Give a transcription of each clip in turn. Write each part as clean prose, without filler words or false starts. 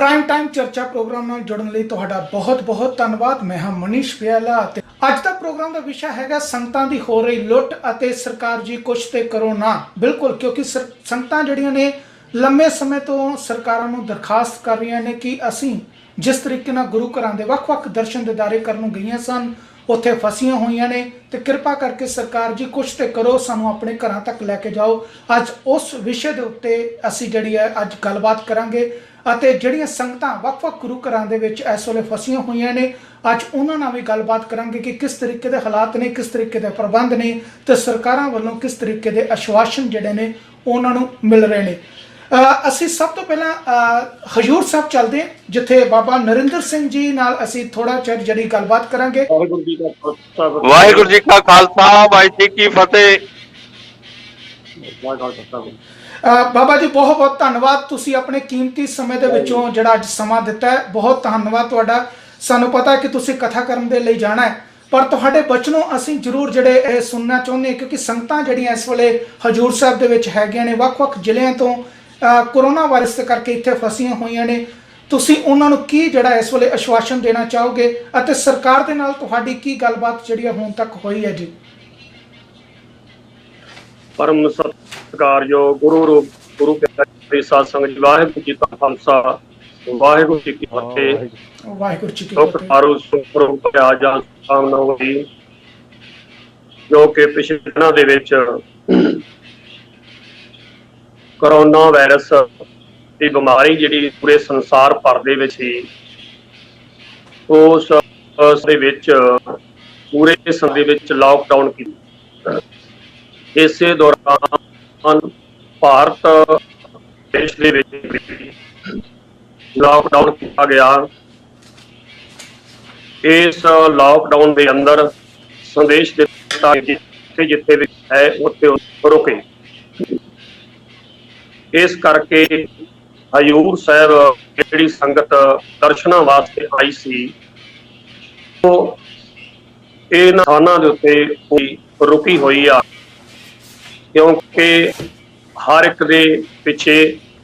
Prime time चर्चा programme ਨਾਲ ਜੁੜਨ ਲਈ ਤੁਹਾਡਾ ਬਹੁਤ ਧੰਨਵਾਦ। मैं हाँ मनीष ਪਿਆਲਾ ਤੇ ਅੱਜ ਦਾ ਪ੍ਰੋਗਰਾਮ ਦਾ ਵਿਸ਼ਾ ਹੈਗਾ ਸੰਗਤਾਂ ਦੀ ਹੋ ਰਹੀ ਲੁੱਟ ਅਤੇ ਸਰਕਾਰ ਜੀ ਕੁਛ ਤੇ ਕਰੋ ਨਾ। ਬਿਲਕੁਲ, ਕਿਉਂਕਿ ਸੰਗਤਾਂ ਜਿਹੜੀਆਂ ਨੇ ਲੰਮੇ ਸਮੇਂ ਤੋਂ ਸਰਕਾਰਾਂ ਨੂੰ ਦਰਖਾਸਤ ਕਰ ਰਹੀਆਂ ਨੇ ਕਿ ਅਸੀਂ ਜਿਸ ਤਰੀਕੇ ਨਾਲ ਗੁਰੂ ਘਰਾਂ ਦੇ ਵੱਖ-ਵੱਖ ਦਰਸ਼ਨ ਦਿਦਾਰੇ ਕਰਨ ਨੂੰ ਗਈਆਂ ਸਨ ਉੱਥੇ ਫਸੀਆਂ ਹੋਈਆਂ ਨੇ ਤੇ ਕਿਰਪਾ ਕਰਕੇ ਸਰਕਾਰ ਜੀ ਕੁਛ ਤੇ ਕਰੋ, ਸਾਨੂੰ ਆਪਣੇ ਘਰਾਂ ਤੱਕ ਲੈ ਕੇ ਜਾਓ। ਅੱਜ ਉਸ ਵਿਸ਼ੇ ਦੇ ਉੱਤੇ ਅਸੀਂ ਜਿਹੜੀ ਹੈ ਅੱਜ ਗੱਲਬਾਤ ਕਰਾਂਗੇ ਅਤੇ ਜਿਹੜੀਆਂ ਸੰਗਤਾਂ ਵੱਖ-ਵੱਖ ਗੁਰੂ ਘਰਾਂ ਦੇ ਵਿੱਚ ਇਸ ਵੇਲੇ ਫਸੀਆਂ ਹੋਈਆਂ ਨੇ ਅੱਜ ਉਹਨਾਂ ਨਾਲ ਵੀ ਗੱਲਬਾਤ ਕਰਾਂਗੇ ਕਿ ਕਿਸ ਤਰੀਕੇ ਦੇ ਹਾਲਾਤ ਨੇ, ਕਿਸ ਤਰੀਕੇ ਦੇ ਪ੍ਰਬੰਧ ਨੇ ਤੇ ਸਰਕਾਰਾਂ ਵੱਲੋਂ ਕਿਸ ਤਰੀਕੇ ਦੇ ਆਸ਼ਵਾਸਨ ਜਿਹੜੇ ਨੇ ਉਹਨਾਂ ਨੂੰ ਮਿਲ ਰਹੇ ਨੇ। ਅਸੀਂ ਸਭ ਤੋਂ ਪਹਿਲਾਂ ਹਜੂਰ ਸਾਹਿਬ ਚੱਲਦੇ ਹਾਂ ਜਿੱਥੇ ਬਾਬਾ ਨਰਿੰਦਰ ਸਿੰਘ ਜੀ ਨਾਲ ਅਸੀਂ ਥੋੜਾ ਚਿਰ ਜਿਹੜੀ ਗੱਲਬਾਤ ਕਰਾਂਗੇ। ਵਾਹਿਗੁਰੂ ਜੀ ਕਾ ਖਾਲਸਾ ਵਾਹਿਗੁਰੂ ਜੀ ਕੀ ਫਤਿਹ। ਬਾਬਾ ਜੀ ਬਹੁਤ ਧੰਨਵਾਦ, ਤੁਸੀਂ ਆਪਣੇ ਕੀਮਤੀ ਸਮੇਂ ਦੇ ਵਿੱਚੋਂ ਜਿਹੜਾ ਅੱਜ ਸਮਾਂ ਦਿੱਤਾ ਹੈ, ਬਹੁਤ ਧੰਨਵਾਦ ਤੁਹਾਡਾ। ਸਾਨੂੰ ਪਤਾ ਕਿ ਤੁਸੀਂ ਕਥਾ ਕਰਨ ਦੇ ਲਈ ਜਾਣਾ ਹੈ ਪਰ ਤੁਹਾਡੇ ਬਚਨੋਂ ਅਸੀਂ ਜ਼ਰੂਰ ਜਿਹੜੇ ਇਹ ਸੁਣਨਾ ਚਾਹੁੰਦੇ ਹਾਂ ਕਿਉਂਕਿ ਸੰਗਤਾਂ ਜਿਹੜੀਆਂ ਇਸ ਵੇਲੇ ਹਜੂਰ ਸਾਹਿਬ ਦੇ ਵਿੱਚ ਹੈਗੀਆਂ ਨੇ ਵੱਖ-ਵੱਖ ਜ਼ਿਲ੍ਹਿਆਂ ਤੋਂ ਕੋਰੋਨਾ ਵਾਇਰਸ ਦੇ ਕਰਕੇ ਇੱਥੇ ਫਸੀਆਂ ਹੋਈਆਂ ਨੇ, ਤੁਸੀਂ ਉਹਨਾਂ ਨੂੰ ਕੀ ਜਿਹੜਾ ਇਸ ਵੇਲੇ ਆਸ਼ਵਾਸਨ ਦੇਣਾ ਚਾਹੋਗੇ ਅਤੇ ਸਰਕਾਰ ਦੇ ਨਾਲ ਤੁਹਾਡੀ ਕੀ ਗੱਲਬਾਤ ਜਿਹੜੀ ਹੁਣ ਤੱਕ ਹੋਈ ਹੈ ਜੀ? ਪਰਮ ਸਤਿਕਾਰਯੋਗ ਗੁਰੂ ਪਿਆਰੇ ਸਾਧ ਸੰਗਤ ਜੀ, ਵਾਹਿਗੁਰੂ ਜੀ ਕਾ ਖਾਲਸਾ ਵਾਹਿਗੁਰੂ ਜੀ ਕੀ ਫਤਿਹ। ਵਾਹਿਗੁਰੂ ਜੀ ਕੀ ਫਤਿਹ। ਆਰੋ ਸੁਪਰਮ ਪਿਆਜਾ ਸਾਹਮਣਾ ਹੋਈ ਜੋ ਕਿ ਪਿਛਲੇ ਦਿਨਾਂ ਦੇ ਵਿੱਚ ਕੋਰੋਨਾ ਵਾਇਰਸ ਦੀ ਬਿਮਾਰੀ ਜਿਹੜੀ ਪੂਰੇ ਸੰਸਾਰ ਭਰ ਦੇ ਵਿੱਚ ਸੀ, ਉਸ ਦੇ ਵਿੱਚ ਪੂਰੇ ਦੇਸ਼ ਦੇ ਵਿੱਚ ਲਾਕਡਾਊਨ ਕੀਤਾ। ਇਸੇ ਦੌਰਾਨ ਭਾਰਤ ਦੇਸ਼ ਦੇ ਵਿੱਚ ਲਾਕਡਾਊਨ ਕੀਤਾ ਗਿਆ। ਇਸ ਲਾਕਡਾਊਨ ਦੇ ਅੰਦਰ ਸੰਦੇਸ਼ ਦਿੱਤਾ ਜਿੱਥੇ ਵੀ ਹੈ ਉੱਥੇ ਰੁਕੇ। ਇਸ ਕਰਕੇ ਹਜੂਰ ਸਾਹਿਬ ਜਿਹੜੀ ਸੰਗਤ ਦਰਸ਼ਨਾਂ ਵਾਸਤੇ ਆਈ ਸੀ ਉਹ ਇਹਨਾਂ ਸਥਾਨਾਂ ਦੇ ਉੱਤੇ ਕੋਈ ਰੁਕੀ ਹੋਈ ਆ, ਕਿਉਂਕਿ ਹਰ ਇੱਕ ਦੇ ਪਿੱਛੇ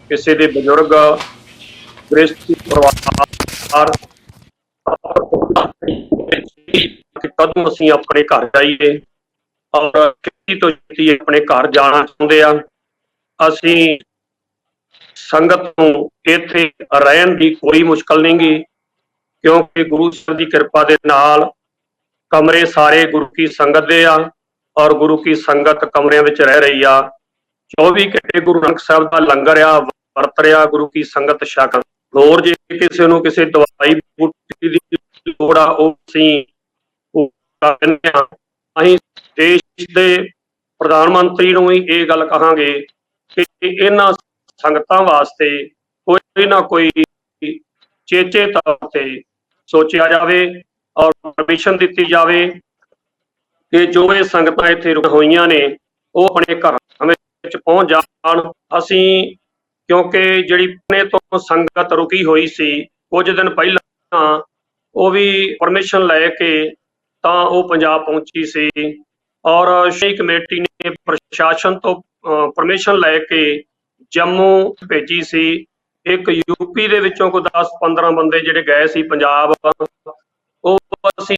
ਕਿਸੇ ਦੇ ਬਜ਼ੁਰਗ ਗ੍ਰਸਤੀ ਪਰਿਵਾਰ ਕਦੋਂ ਅਸੀਂ ਆਪਣੇ ਘਰ ਜਾਈਏ ਔਰ ਛੇਤੀ ਤੋਂ ਛੇਤੀ ਆਪਣੇ ਘਰ ਜਾਣਾ ਚਾਹੁੰਦੇ ਆ। ਅਸੀਂ ਸੰਗਤ ਨੂੰ ਇੱਥੇ ਰਹਿਣ ਦੀ ਕੋਈ ਮੁਸ਼ਕਲ ਨਹੀਂ ਗੀ, ਕਿਉਂਕਿ ਗੁਰੂ ਸਾਹਿਬ ਦੀ ਕਿਰਪਾ ਦੇ ਨਾਲ ਕਮਰੇ ਸਾਰੇ ਗੁਰੂ ਕੀ ਸੰਗਤ ਦੇ ਆ ਔਰ ਗੁਰੂ ਕੀ ਸੰਗਤ ਕਮਰਿਆਂ ਵਿੱਚ ਰਹਿ ਰਹੀ ਆ। 24 ਘੰਟੇ ਗੁਰੂ ਨਾਨਕ ਸਾਹਿਬ ਦਾ ਲੰਗਰ ਆ ਵਰਤ ਰਿਹਾ ਗੁਰੂ ਕੀ ਸੰਗਤ ਛਕ। ਹੋਰ ਜੇ ਕਿਸੇ ਨੂੰ ਕਿਸੇ ਦਵਾਈ ਬੂਟੀ ਦੀ ਲੋੜ ਆ ਉਹ ਅਸੀਂ ਅਸੀਂ ਦੇਸ਼ ਦੇ ਪ੍ਰਧਾਨ ਮੰਤਰੀ ਨੂੰ ਵੀ ਇਹ ਗੱਲ ਕਹਾਂਗੇ ਕਿ ਇਹਨਾਂ ਸੰਗਤਾਂ ਵਾਸਤੇ ਕੋਈ ਨਾ ਕੋਈ ਚੇਚੇ ਤੌਰ ਤੇ ਸੋਚਿਆ ਜਾਵੇ ਔਰ ਪਰਮਿਸ਼ਨ ਦਿੱਤੀ ਜਾਵੇ ਕਿ ਜੋ ਇਹ ਸੰਗਤਾਂ ਇੱਥੇ ਰੁਕ ਹੋਈਆਂ ਨੇ ਉਹ ਆਪਣੇ ਘਰਾਂ ਵਿੱਚ ਪਹੁੰਚ ਜਾਣ। ਅਸੀਂ ਕਿਉਂਕਿ ਜਿਹੜੀ ਪੁਣੇ ਤੋਂ ਸੰਗਤ ਰੁਕੀ ਹੋਈ ਸੀ ਕੁਝ ਦਿਨ ਪਹਿਲਾਂ ਉਹ ਵੀ ਪਰਮਿਸ਼ਨ ਲੈ ਕੇ ਤਾਂ ਉਹ ਪੰਜਾਬ ਪਹੁੰਚੀ ਸੀ ਔਰ ਸ਼੍ਰੀ ਕਮੇਟੀ ਨੇ ਪ੍ਰਸ਼ਾਸਨ ਤੋਂ ਪਰਮਿਸ਼ਨ ਲੈ ਕੇ ਜੰਮੂ ਭੇਜੀ ਸੀ। ਇੱਕ ਯੂਪੀ ਦੇ ਵਿੱਚੋਂ ਕੋਈ 10-15 ਬੰਦੇ ਜਿਹੜੇ ਗਏ ਸੀ ਪੰਜਾਬ, ਉਹ ਅਸੀਂ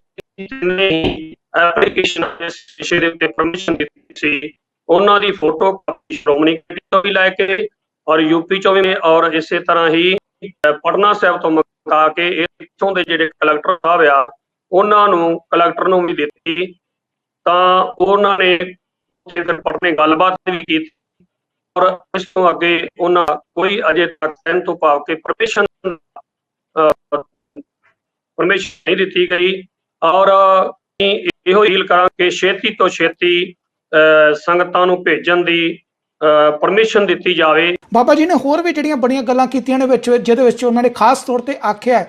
ਐਪਲੀਕੇਸ਼ਨ ਵਿਸ਼ੇ ਦੇ ਉੱਤੇ ਪਰਮਿਸ਼ਨ ਦਿੱਤੀ ਸੀ। ਉਹਨਾਂ ਦੀ ਫੋਟੋ ਸ਼੍ਰੋਮਣੀ ਕਮੇਟੀ ਤੋਂ ਵੀ ਲੈ ਕੇ ਔਰ ਯੂਪੀ ਚੋਂ ਵੀ ਔਰ ਇਸੇ ਤਰ੍ਹਾਂ ਹੀ ਪਟਨਾ ਸਾਹਿਬ ਤੋਂ ਮੰਗਾ ਕੇ ਇੱਥੋਂ ਦੇ ਜਿਹੜੇ ਕਲੈਕਟਰ ਸਾਹਿਬ ਆ ਉਹਨਾਂ ਨੂੰ ਕਲੈਕਟਰ ਨੂੰ ਵੀ ਦਿੱਤੀ ਤਾਂ ਉਹਨਾਂ ਨੇ ਪੜ੍ਹਨੇ ਗੱਲਬਾਤ ਵੀ ਕੀਤੀ ਔਰ ਇਸ ਤੋਂ ਅੱਗੇ ਉਹਨਾਂ ਕੋਈ ਅਜੇ ਤੱਕ ਕਹਿਣ ਤੋਂ ਭਾਵ ਕਿ ਪਰਮਿਸ਼ਨ ਨਹੀਂ ਦਿੱਤੀ ਗਈ ਔਰ ਇਹੋ ਅਪੀਲ ਕਰਾਂਗੇ ਛੇਤੀ ਤੋਂ ਛੇਤੀ ਸੰਗਤਾਂ ਨੂੰ ਭੇਜਣ ਦੀ ਪਰਮਿਸ਼ਨ ਦਿੱਤੀ ਜਾਵੇ। ਬਾਬਾ ਜੀ ਨੇ ਹੋਰ ਵੀ ਜਿਹੜੀਆਂ ਬੜੀਆਂ ਗੱਲਾਂ ਕੀਤੀਆਂ ਨੇ ਵਿੱਚ ਜਿਹਦੇ ਵਿੱਚ ਉਹਨਾਂ ਨੇ ਖਾਸ ਤੌਰ ਤੇ ਆਖਿਆ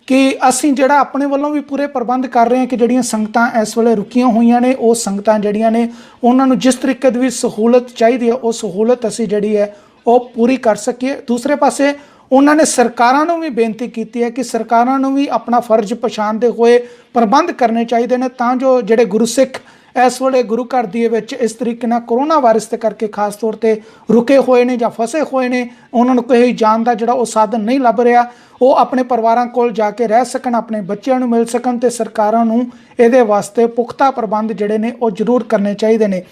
ਕਿ ਅਸੀਂ ਜਿਹੜਾ ਆਪਣੇ ਵੱਲੋਂ ਵੀ ਪੂਰੇ ਪ੍ਰਬੰਧ ਕਰ ਰਹੇ ਹਾਂ ਕਿ ਜਿਹੜੀਆਂ ਸੰਗਤਾਂ ਇਸ ਵੇਲੇ ਰੁਕੀਆਂ ਹੋਈਆਂ ਨੇ ਉਹ ਸੰਗਤਾਂ ਜਿਹੜੀਆਂ ਨੇ ਉਹਨਾਂ ਨੂੰ ਜਿਸ ਤਰੀਕੇ ਦੀ ਵੀ ਸਹੂਲਤ ਚਾਹੀਦੀ ਹੈ ਉਹ ਸਹੂਲਤ ਅਸੀਂ ਜਿਹੜੀ ਹੈ ਉਹ ਪੂਰੀ ਕਰ ਸਕੀਏ। ਦੂਸਰੇ ਪਾਸੇ ਉਹਨਾਂ ਨੇ ਸਰਕਾਰਾਂ ਨੂੰ ਵੀ ਬੇਨਤੀ ਕੀਤੀ ਹੈ ਕਿ ਸਰਕਾਰਾਂ ਨੂੰ ਵੀ ਆਪਣਾ ਫਰਜ਼ ਪਛਾਣਦੇ ਹੋਏ ਪ੍ਰਬੰਧ ਕਰਨੇ ਚਾਹੀਦੇ ਨੇ ਤਾਂ ਜੋ ਜਿਹੜੇ ਗੁਰੂ ਸਿੱਖ ਇਸ ਵੇਲੇ ਗੁਰੂ ਘਰ ਦੇ ਵਿੱਚ ਇਸ ਤਰੀਕੇ ਨਾਲ ਕੋਰੋਨਾ ਵਾਇਰਸ ਦੇ ਕਰਕੇ ਖਾਸ ਤੌਰ ਤੇ ਰੁਕੇ ਹੋਏ ਨੇ ਜਾਂ ਫਸੇ ਹੋਏ ਨੇ, ਉਹਨਾਂ ਨੂੰ ਕੋਈ ਜਾਣ ਦਾ ਜਿਹੜਾ ਉਹ ਸਾਧਨ ਨਹੀਂ ਲੱਭ ਰਿਹਾ, ਉਹ ਆਪਣੇ ਪਰਿਵਾਰਾਂ ਕੋਲ ਜਾ ਕੇ ਰਹਿ ਸਕਣ, ਆਪਣੇ ਬੱਚਿਆਂ ਨੂੰ ਮਿਲ ਸਕਣ, ਤੇ ਸਰਕਾਰਾਂ ਨੂੰ ਇਹਦੇ ਵਾਸਤੇ ਪੁਖਤਾ ਪ੍ਰਬੰਧ ਜਿਹੜੇ ਨੇ ਉਹ ਜ਼ਰੂਰ ਕਰਨੇ ਚਾਹੀਦੇ ਨੇ।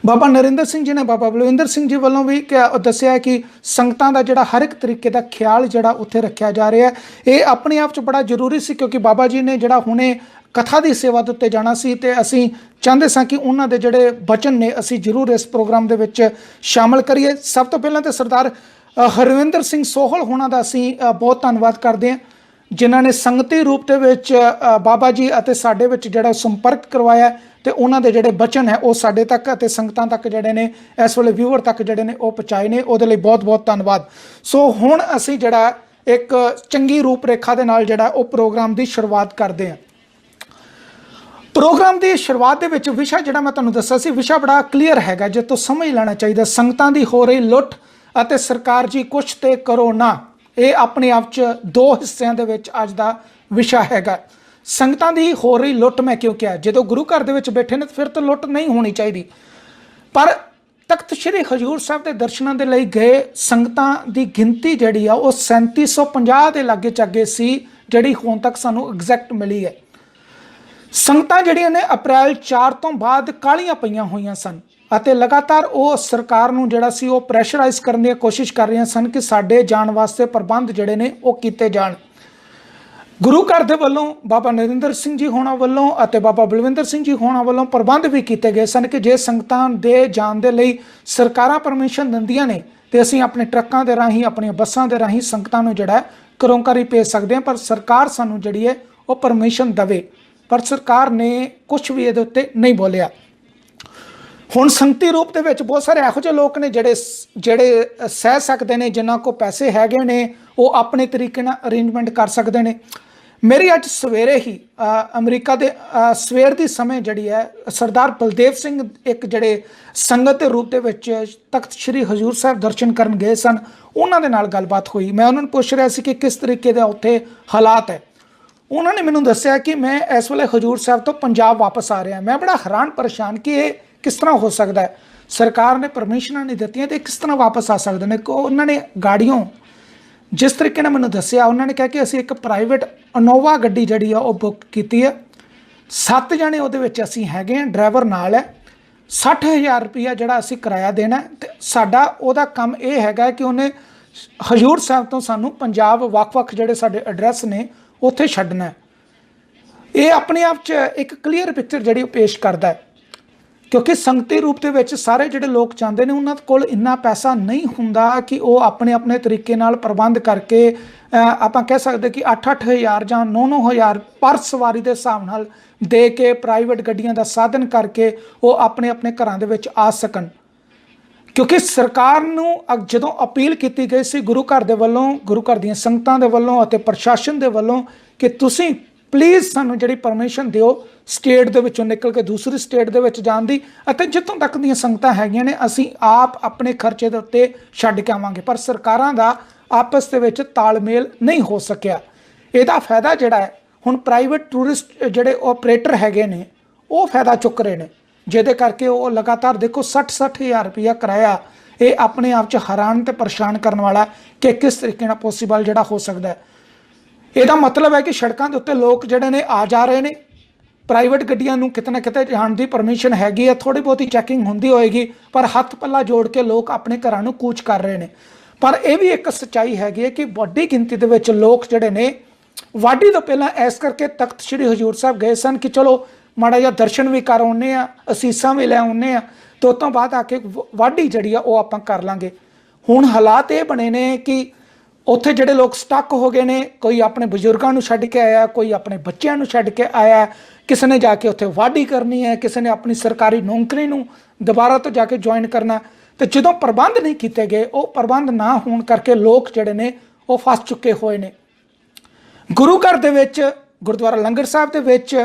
ਬਾਬਾ ਨਰਿੰਦਰ ਸਿੰਘ ਜੀ ਨੇ ਬਾਬਾ ਬਲਵਿੰਦਰ ਸਿੰਘ ਜੀ ਵੱਲੋਂ ਵੀ ਦੱਸਿਆ ਕਿ ਸੰਗਤਾਂ ਦਾ ਜਿਹੜਾ ਹਰ ਇੱਕ ਤਰੀਕੇ ਦਾ ਖਿਆਲ ਜਿਹੜਾ ਉੱਥੇ ਰੱਖਿਆ ਜਾ ਰਿਹਾ, ਇਹ ਆਪਣੇ ਆਪ 'ਚ ਬੜਾ ਜ਼ਰੂਰੀ ਸੀ, ਕਿਉਂਕਿ ਬਾਬਾ ਜੀ ਨੇ ਜਿਹੜਾ ਹੁਣੇ ਕਥਾ ਦੀ ਸੇਵਾ ਦੇ ਉੱਤੇ ਜਾਣਾ ਸੀ, ਤੇ ਅਸੀਂ ਚਾਹੁੰਦੇ ਸਾਂ ਕਿ ਉਹਨਾਂ ਦੇ ਜਿਹੜੇ ਬਚਨ ਨੇ ਅਸੀਂ ਜ਼ਰੂਰ ਇਸ ਪ੍ਰੋਗਰਾਮ ਦੇ ਵਿੱਚ ਸ਼ਾਮਲ ਕਰੀਏ। ਸਭ ਤੋਂ ਪਹਿਲਾਂ ਤਾਂ ਸਰਦਾਰ ਹਰਵਿੰਦਰ ਸਿੰਘ ਸੋਹਲ ਹੋਣਾ ਦਾ ਅਸੀਂ ਬਹੁਤ ਧੰਨਵਾਦ ਕਰਦੇ ਹਾਂ, ਜਿਨ੍ਹਾਂ ਨੇ ਸੰਗਤੀ ਰੂਪ ਦੇ ਵਿੱਚ ਬਾਬਾ ਜੀ ਅਤੇ ਸਾਡੇ ਵਿੱਚ ਜਿਹੜਾ ਸੰਪਰਕ ਕਰਵਾਇਆ, ਤੇ ਉਹਨਾਂ ਦੇ ਜਿਹੜੇ ਬਚਨ ਹੈ ਉਹ ਸਾਡੇ ਤੱਕ ਅਤੇ ਸੰਗਤਾਂ ਤੱਕ ਜਿਹੜੇ ਨੇ ਇਸ ਵੇਲੇ ਵਿਊਅਰ ਤੱਕ ਜਿਹੜੇ ਨੇ ਉਹ ਪਹੁੰਚਾਏ ਨੇ, ਉਹਦੇ ਲਈ ਬਹੁਤ ਬਹੁਤ ਧੰਨਵਾਦ। ਸੋ ਹੁਣ ਅਸੀਂ ਜਿਹੜਾ ਇੱਕ ਚੰਗੀ ਰੂਪ ਰੇਖਾ ਦੇ ਨਾਲ ਜਿਹੜਾ ਉਹ ਪ੍ਰੋਗਰਾਮ ਦੀ ਸ਼ੁਰੂਆਤ ਕਰਦੇ ਹਾਂ। ਪ੍ਰੋਗਰਾਮ ਦੀ ਸ਼ੁਰੂਆਤ ਦੇ ਵਿੱਚ ਵਿਸ਼ਾ ਜਿਹੜਾ ਮੈਂ ਤੁਹਾਨੂੰ ਦੱਸਿਆ ਸੀ, ਵਿਸ਼ਾ ਬੜਾ ਕਲੀਅਰ ਹੈਗਾ, ਜੇ ਤੋਂ ਸਮਝ ਲੈਣਾ ਚਾਹੀਦਾ। ਸੰਗਤਾਂ ਦੀ ਹੋ ਰਹੀ ਲੁੱਟ ਅਤੇ ਸਰਕਾਰ ਜੀ ਕੁਛ ਤੇ ਕਰੋ ਨਾ, ਇਹ ਆਪਣੇ ਆਪ 'ਚ ਦੋ ਹਿੱਸਿਆਂ ਦੇ ਵਿੱਚ ਅੱਜ ਦਾ ਵਿਸ਼ਾ ਹੈਗਾ। ਸੰਗਤਾਂ ਦੀ ਹੋ ਰਹੀ ਲੁੱਟ ਮੈਂ ਕਿਉਂ ਕਿਹਾ, ਜਦੋਂ ਗੁਰੂ ਘਰ ਦੇ ਵਿੱਚ ਬੈਠੇ ਨੇ ਫਿਰ ਤਾਂ ਲੁੱਟ ਨਹੀਂ ਹੋਣੀ ਚਾਹੀਦੀ, ਪਰ ਤਖਤ ਸ੍ਰੀ ਹਜ਼ੂਰ ਸਾਹਿਬ ਦੇ ਦਰਸ਼ਨਾਂ ਦੇ ਲਈ ਗਏ ਸੰਗਤਾਂ ਦੀ ਗਿਣਤੀ ਜਿਹੜੀ ਆ ਉਹ 3750 ਦੇ ਲਾਗੇ ਚਾਗੇ ਸੀ, ਜਿਹੜੀ ਹੁਣ ਤੱਕ ਸਾਨੂੰ ਐਗਜ਼ੈਕਟ ਮਿਲੀ ਹੈ। ਸੰਗਤਾਂ ਜਿਹੜੀਆਂ ਨੇ ਅਪ੍ਰੈਲ 4 ਤੋਂ ਬਾਅਦ ਕਾਹਲੀਆਂ ਪਈਆਂ ਹੋਈਆਂ ਸਨ, ਅਤੇ ਲਗਾਤਾਰ ਉਹ ਸਰਕਾਰ ਨੂੰ ਜਿਹੜਾ ਸੀ ਉਹ ਪ੍ਰੈਸ਼ਰਾਈਜ਼ ਕਰਨ ਦੀ ਕੋਸ਼ਿਸ਼ ਕਰ ਰਹੀਆਂ ਸਨ ਕਿ ਸਾਡੇ ਜਾਣ ਵਾਸਤੇ ਪ੍ਰਬੰਧ ਜਿਹੜੇ ਨੇ ਉਹ ਕੀਤੇ ਜਾਣ। ਗੁਰੂ ਘਰ ਦੇ ਵੱਲੋਂ ਬਾਬਾ ਨਰਿੰਦਰ ਸਿੰਘ ਜੀ ਹੋਣਾ ਵੱਲੋਂ ਅਤੇ ਬਾਬਾ ਬਲਵਿੰਦਰ ਸਿੰਘ ਜੀ ਹੋਣਾ ਵੱਲੋਂ ਪ੍ਰਬੰਧ ਵੀ ਕੀਤੇ ਗਏ ਸਨ ਕਿ ਜੇ ਸੰਗਤਾਂ ਦੇ ਜਾਣ ਦੇ ਲਈ ਸਰਕਾਰਾਂ ਪਰਮਿਸ਼ਨ ਦਿੰਦੀਆਂ ਨੇ ਤੇ ਅਸੀਂ ਆਪਣੇ ਟਰੱਕਾਂ ਦੇ ਰਾਹੀਂ, ਆਪਣੀਆਂ ਬੱਸਾਂ ਦੇ ਰਾਹੀਂ ਸੰਗਤਾਂ ਨੂੰ ਜਿਹੜਾ ਘਰੋਂ ਘਰ ਹੀ ਭੇਜ ਸਕਦੇ ਹਾਂ, ਪਰ ਸਰਕਾਰ ਸਾਨੂੰ ਜਿਹੜੀ ਹੈ ਉਹ ਪਰਮਿਸ਼ਨ ਦੇਵੇ, ਪਰ ਸਰਕਾਰ ਨੇ ਕੁਝ ਵੀ ਇਹਦੇ ਉੱਤੇ ਨਹੀਂ ਬੋਲਿਆ। ਹੁਣ ਸੰਗਤੀ ਰੂਪ ਦੇ ਵਿੱਚ ਬਹੁਤ ਸਾਰੇ ਇਹੋ ਜਿਹੇ ਲੋਕ ਨੇ ਜਿਹੜੇ ਸਹਿ ਸਕਦੇ ਨੇ, ਜਿਨ੍ਹਾਂ ਕੋਲ ਪੈਸੇ ਹੈਗੇ ਨੇ, ਉਹ ਆਪਣੇ ਤਰੀਕੇ ਨਾਲ ਅਰੇਂਜਮੈਂਟ ਕਰ ਸਕਦੇ ਨੇ। ਮੇਰੀ ਅੱਜ ਸਵੇਰੇ ਹੀ ਅਮਰੀਕਾ ਦੇ ਸਵੇਰ ਦੀ ਸਮੇਂ ਜਿਹੜੀ ਹੈ ਸਰਦਾਰ ਬਲਦੇਵ ਸਿੰਘ ਇੱਕ ਜਿਹੜੇ ਸੰਗਤ ਦੇ ਰੂਪ ਦੇ ਵਿੱਚ ਤਖਤ ਸ੍ਰੀ ਹਜ਼ੂਰ ਸਾਹਿਬ ਦਰਸ਼ਨ ਕਰਨ ਗਏ ਸਨ, ਉਹਨਾਂ ਦੇ ਨਾਲ ਗੱਲਬਾਤ ਹੋਈ। ਮੈਂ ਉਹਨਾਂ ਨੂੰ ਪੁੱਛ ਰਿਹਾ ਸੀ ਕਿ ਕਿਸ ਤਰੀਕੇ ਦਾ ਉੱਥੇ ਹਾਲਾਤ ਹੈ। ਉਹਨਾਂ ਨੇ ਮੈਨੂੰ ਦੱਸਿਆ ਕਿ ਮੈਂ ਇਸ ਵੇਲੇ ਹਜ਼ੂਰ ਸਾਹਿਬ ਤੋਂ ਪੰਜਾਬ ਵਾਪਸ ਆ ਰਿਹਾ। ਮੈਂ ਬੜਾ ਹੈਰਾਨ ਪਰੇਸ਼ਾਨ ਕਿ ਇਹ ਕਿਸ ਤਰ੍ਹਾਂ ਹੋ ਸਕਦਾ ਹੈ, ਸਰਕਾਰ ਨੇ ਪਰਮਿਸ਼ਨਾਂ ਨਹੀਂ ਦਿੱਤੀਆਂ ਤੇ ਕਿਸ ਤਰ੍ਹਾਂ ਵਾਪਸ ਆ ਸਕਦੇ ਨੇ। ਉਹਨਾਂ ਨੇ ਗਾੜੀਆਂ ਜਿਸ ਤਰੀਕੇ ਨਾਲ ਮੈਨੂੰ ਦੱਸਿਆ, ਉਹਨਾਂ ਨੇ ਕਿਹਾ ਕਿ ਅਸੀਂ ਇੱਕ ਪ੍ਰਾਈਵੇਟ ਇਨੋਵਾ ਗੱਡੀ ਜਿਹੜੀ ਆ ਉਹ ਬੁੱਕ ਕੀਤੀ ਹੈ, 7 ਜਣੇ ਉਹਦੇ ਵਿੱਚ ਅਸੀਂ ਹੈਗੇ ਹਾਂ, ਡਰਾਈਵਰ ਨਾਲ ਹੈ, 60,000 ਰੁਪਈਆ ਜਿਹੜਾ ਅਸੀਂ ਕਿਰਾਇਆ ਦੇਣਾ, ਤੇ ਸਾਡਾ ਉਹਦਾ ਕੰਮ ਇਹ ਹੈਗਾ ਕਿ ਉਹਨੇ ਹਜ਼ੂਰ ਸਾਹਿਬ ਤੋਂ ਸਾਨੂੰ ਪੰਜਾਬ ਵੱਖ-ਵੱਖ ਜਿਹੜੇ ਸਾਡੇ ਐਡਰੈਸ ਨੇ ਉੱਥੇ ਛੱਡਣਾ। ਇਹ ਆਪਣੇ ਆਪ 'ਚ ਇੱਕ ਕਲੀਅਰ ਪਿਕਚਰ ਜਿਹੜੀ ਉਹ ਪੇਸ਼ ਕਰਦਾ ਹੈ, ਕਿਉਂਕਿ ਸੰਗਤੀ ਰੂਪ ਦੇ ਵਿੱਚ ਸਾਰੇ ਜਿਹੜੇ ਲੋਕ ਚਾਹੁੰਦੇ ਨੇ ਉਹਨਾਂ ਕੋਲ ਇੰਨਾ ਪੈਸਾ ਨਹੀਂ ਹੁੰਦਾ ਕਿ ਉਹ ਆਪਣੇ ਤਰੀਕੇ ਨਾਲ ਪ੍ਰਬੰਧ ਕਰਕੇ ਆਪਾਂ ਕਹਿ ਸਕਦੇ ਕਿ 8-8 ਜਾਂ 9-9 ਪਰ ਸਵਾਰੀ ਦੇ ਹਿਸਾਬ ਨਾਲ ਦੇ ਕੇ ਪ੍ਰਾਈਵੇਟ ਗੱਡੀਆਂ ਦਾ ਸਾਧਨ ਕਰਕੇ ਉਹ ਆਪਣੇ ਘਰਾਂ ਦੇ ਵਿੱਚ ਆ ਸਕਣ। ਕਿਉਂਕਿ ਸਰਕਾਰ ਨੂੰ ਜਦੋਂ ਅਪੀਲ ਕੀਤੀ ਗਈ ਸੀ ਗੁਰੂ ਘਰ ਦੇ ਵੱਲੋਂ, ਗੁਰੂ ਘਰ ਦੀਆਂ ਸੰਗਤਾਂ ਦੇ ਵੱਲੋਂ ਅਤੇ ਪ੍ਰਸ਼ਾਸਨ ਦੇ ਵੱਲੋਂ ਕਿ ਤੁਸੀਂ ਪਲੀਜ਼ ਸਾਨੂੰ ਜਿਹੜੀ ਪਰਮਿਸ਼ਨ ਦਿਓ ਸਟੇਟ ਦੇ ਵਿੱਚੋਂ ਨਿਕਲ ਕੇ ਦੂਸਰੀ ਸਟੇਟ ਦੇ ਵਿੱਚ ਜਾਣ ਦੀ, ਅਤੇ ਜਿੱਥੋਂ ਤੱਕ ਦੀਆਂ ਸੰਗਤਾਂ ਹੈਗੀਆਂ ਨੇ ਅਸੀਂ ਆਪ ਆਪਣੇ ਖਰਚੇ ਦੇ ਉੱਤੇ ਛੱਡ ਕੇ ਆਵਾਂਗੇ, ਪਰ ਸਰਕਾਰਾਂ ਦਾ ਆਪਸ ਦੇ ਵਿੱਚ ਤਾਲਮੇਲ ਨਹੀਂ ਹੋ ਸਕਿਆ। ਇਹਦਾ ਫਾਇਦਾ ਜਿਹੜਾ ਹੈ ਹੁਣ ਪ੍ਰਾਈਵੇਟ ਟੂਰਿਸਟ ਜਿਹੜੇ ਆਪਰੇਟਰ ਹੈਗੇ ਨੇ ਉਹ ਫਾਇਦਾ ਚੁੱਕ ਰਹੇ ਨੇ, ਜਿਹਦੇ ਕਰਕੇ ਉਹ ਲਗਾਤਾਰ ਦੇਖੋ 60,000 ਰੁਪਈਆ ਕਿਰਾਇਆ। ਇਹ ਆਪਣੇ ਆਪ 'ਚ ਹੈਰਾਨ ਤੇ ਪਰੇਸ਼ਾਨ ਕਰਨ ਵਾਲਾ ਕਿ ਕਿਸ ਤਰੀਕੇ ਨਾਲ ਪੋਸੀਬਲ ਜਿਹੜਾ ਹੋ ਸਕਦਾ ਹੈ। ਇਹਦਾ ਮਤਲਬ ਹੈ ਕਿ ਸੜਕਾਂ ਦੇ ਉੱਤੇ ਲੋਕ ਜਿਹੜੇ ਨੇ ਆ ਜਾ ਰਹੇ ਨੇ, ਪ੍ਰਾਈਵੇਟ ਗੱਡੀਆਂ ਨੂੰ ਕਿਤੇ ਨਾ ਕਿਤੇ ਜਾਣ ਦੀ ਪਰਮਿਸ਼ਨ ਹੈਗੀ ਹੈ, ਥੋੜ੍ਹੀ ਬਹੁਤੀ ਚੈਕਿੰਗ ਹੁੰਦੀ ਹੋਏਗੀ, ਪਰ ਹੱਥ ਪੱਲਾ ਜੋੜ ਕੇ ਲੋਕ ਆਪਣੇ ਘਰਾਂ ਨੂੰ ਕੂਚ ਕਰ ਰਹੇ ਨੇ। ਪਰ ਇਹ ਵੀ ਇੱਕ ਸੱਚਾਈ ਹੈਗੀ ਹੈ ਕਿ ਵੱਡੀ ਗਿਣਤੀ ਦੇ ਵਿੱਚ ਲੋਕ ਜਿਹੜੇ ਨੇ ਵਾਢੀ ਤੋਂ ਪਹਿਲਾਂ ਇਸ ਕਰਕੇ ਤਖਤ ਸ੍ਰੀ ਹਜ਼ੂਰ ਸਾਹਿਬ ਗਏ ਸਨ ਕਿ ਚਲੋ ਮਾੜਾ ਜਿਹਾ ਦਰਸ਼ਨ ਵੀ ਕਰ ਆਉਂਦੇ ਆ, ਅਸੀਸਾਂ ਵੀ ਲੈ ਆਉਂਦੇ ਆ, ਤੇ ਉਸ ਤੋਂ ਬਾਅਦ ਆ ਕੇ ਵਾਢੀ ਜਿਹੜੀ ਆ ਉਹ ਆਪਾਂ ਕਰ ਲਾਂਗੇ। ਹੁਣ ਹਾਲਾਤ ਇਹ ਬਣੇ ਨੇ ਕਿ ਉੱਥੇ ਜਿਹੜੇ ਲੋਕ ਸਟਕ ਹੋ ਗਏ ਨੇ, ਕੋਈ ਆਪਣੇ ਬਜ਼ੁਰਗਾਂ ਨੂੰ ਛੱਡ ਕੇ ਆਇਆ, ਕੋਈ ਆਪਣੇ ਬੱਚਿਆਂ ਨੂੰ ਛੱਡ ਕੇ ਆਇਆ, ਕਿਸੇ ਨੇ ਜਾ ਕੇ ਉੱਥੇ ਵਾਢੀ ਕਰਨੀ ਹੈ, ਕਿਸੇ ਨੇ ਆਪਣੀ ਸਰਕਾਰੀ ਨੌਕਰੀ ਨੂੰ ਦੁਬਾਰਾ ਤੋਂ ਜਾ ਕੇ ਜੁਆਇਨ ਕਰਨਾ। ਤੇ ਜਦੋਂ ਪ੍ਰਬੰਧ ਨਹੀਂ ਕੀਤੇ ਗਏ, ਉਹ ਪ੍ਰਬੰਧ ਨਾ ਹੋਣ ਕਰਕੇ ਲੋਕ ਜਿਹੜੇ ਨੇ ਉਹ ਫਸ ਚੁੱਕੇ ਹੋਏ ਨੇ। ਗੁਰੂ ਘਰ ਦੇ ਵਿੱਚ, ਗੁਰਦੁਆਰਾ ਲੰਗਰ ਸਾਹਿਬ ਦੇ ਵਿੱਚ,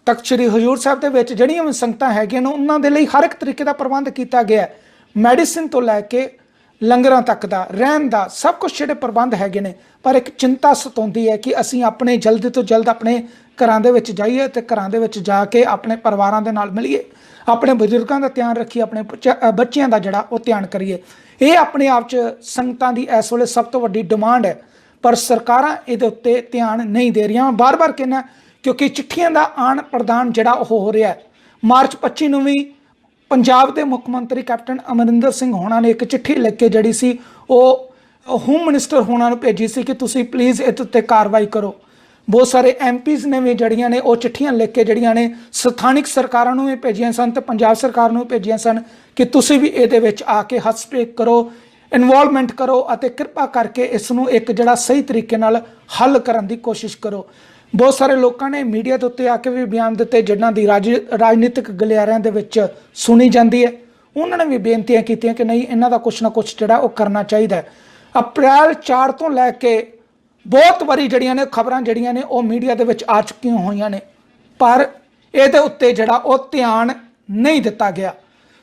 ਤਖਤ ਸ੍ਰੀ ਹਜ਼ੂਰ ਸਾਹਿਬ ਦੇ ਵਿੱਚ ਜਿਹੜੀਆਂ ਵੀ ਸੰਗਤਾਂ ਹੈਗੀਆਂ ਨੇ ਉਹਨਾਂ ਦੇ ਲਈ ਹਰ ਇੱਕ ਤਰੀਕੇ ਦਾ ਪ੍ਰਬੰਧ ਕੀਤਾ ਗਿਆ। ਮੈਡੀਸਿਨ ਤੋਂ ਲੈ ਕੇ ਲੰਗਰਾਂ ਤੱਕ ਦਾ, ਰਹਿਣ ਦਾ, ਸਭ ਕੁਝ ਜਿਹੜੇ ਪ੍ਰਬੰਧ ਹੈਗੇ ਨੇ। ਪਰ ਇੱਕ ਚਿੰਤਾ ਸਤਾਉਂਦੀ ਹੈ ਕਿ ਅਸੀਂ ਆਪਣੇ ਜਲਦ ਤੋਂ ਜਲਦ ਆਪਣੇ ਘਰਾਂ ਦੇ ਵਿੱਚ ਜਾਈਏ ਤੇ ਘਰਾਂ ਦੇ ਵਿੱਚ ਜਾ ਕੇ ਆਪਣੇ ਪਰਿਵਾਰਾਂ ਦੇ ਨਾਲ ਮਿਲੀਏ, ਆਪਣੇ ਬਜ਼ੁਰਗਾਂ ਦਾ ਧਿਆਨ ਰੱਖੀਏ, ਆਪਣੇ ਬੱਚਿਆਂ ਦਾ ਜਿਹੜਾ ਉਹ ਧਿਆਨ ਕਰੀਏ। ਇਹ ਆਪਣੇ ਆਪ 'ਚ ਸੰਗਤਾਂ ਦੀ ਇਸ ਵੇਲੇ ਸਭ ਤੋਂ ਵੱਡੀ ਡਿਮਾਂਡ ਹੈ, ਪਰ ਸਰਕਾਰਾਂ ਇਹਦੇ ਉੱਤੇ ਧਿਆਨ ਨਹੀਂ ਦੇ ਰਹੀਆਂ। ਬਾਰ-ਬਾਰ ਕਹਿੰਦਾ ਕਿਉਂਕਿ ਚਿੱਠੀਆਂ ਦਾ ਆਣ ਪ੍ਰਦਾਨ ਜਿਹੜਾ ਉਹ ਹੋ ਰਿਹਾ। ਮਾਰਚ 25 ਨੂੰ ਵੀ ਪੰਜਾਬ ਦੇ ਮੁੱਖ ਮੰਤਰੀ ਕੈਪਟਨ ਅਮਰਿੰਦਰ ਸਿੰਘ ਹੋਣਾ ਨੇ ਇੱਕ ਚਿੱਠੀ ਲਿਖ ਕੇ ਜਿਹੜੀ ਸੀ ਉਹ ਹੋਮ ਮਿਨਿਸਟਰ ਹੋਣਾ ਨੂੰ ਭੇਜੀ ਸੀ ਕਿ ਤੁਸੀਂ ਪਲੀਜ਼ ਇਹਦੇ ਉੱਤੇ ਕਾਰਵਾਈ ਕਰੋ। ਬਹੁਤ ਸਾਰੇ ਐਮਪੀਜ਼ ਨੇ ਵੀ ਜਿਹੜੀਆਂ ਨੇ ਉਹ ਚਿੱਠੀਆਂ ਲਿਖ ਕੇ ਜਿਹੜੀਆਂ ਨੇ ਸਥਾਨਿਕ ਸਰਕਾਰਾਂ ਨੂੰ ਵੀ ਭੇਜੀਆਂ ਸਨ ਤੇ ਪੰਜਾਬ ਸਰਕਾਰ ਨੂੰ ਭੇਜੀਆਂ ਸਨ ਕਿ ਤੁਸੀਂ ਵੀ ਇਹਦੇ ਵਿੱਚ ਆ ਕੇ ਹਸਤਖੇਪ ਕਰੋ, ਇਨਵੋਲਵਮੈਂਟ ਕਰੋ ਅਤੇ ਕਿਰਪਾ ਕਰਕੇ ਇਸ ਨੂੰ ਇੱਕ ਜਿਹੜਾ ਸਹੀ ਤਰੀਕੇ ਨਾਲ ਹੱਲ ਕਰਨ ਦੀ ਕੋਸ਼ਿਸ਼ ਕਰੋ। ਬਹੁਤ ਸਾਰੇ ਲੋਕਾਂ ਨੇ ਮੀਡੀਆ ਦੇ ਉੱਤੇ ਆ ਕੇ ਵੀ ਬਿਆਨ ਦਿੱਤੇ ਜਿਨ੍ਹਾਂ ਦੀ ਰਾਜਨੀਤਿਕ ਗਲਿਆਰਿਆਂ ਦੇ ਵਿੱਚ ਸੁਣੀ ਜਾਂਦੀ ਹੈ। ਉਹਨਾਂ ਨੇ ਵੀ ਬੇਨਤੀਆਂ ਕੀਤੀਆਂ ਕਿ ਨਹੀਂ, ਇਹਨਾਂ ਦਾ ਕੁਛ ਨਾ ਕੁਛ ਜਿਹੜਾ ਉਹ ਕਰਨਾ ਚਾਹੀਦਾ ਹੈ। ਅਪ੍ਰੈਲ 4 ਤੋਂ ਲੈ ਕੇ ਬਹੁਤ ਵਾਰੀ ਜਿਹੜੀਆਂ ਨੇ ਖਬਰਾਂ ਜਿਹੜੀਆਂ ਨੇ ਉਹ ਮੀਡੀਆ ਦੇ ਵਿੱਚ ਆ ਚੁੱਕੀਆਂ ਹੋਈਆਂ ਨੇ, ਪਰ ਇਹਦੇ ਉੱਤੇ ਜਿਹੜਾ ਉਹ ਧਿਆਨ ਨਹੀਂ ਦਿੱਤਾ ਗਿਆ।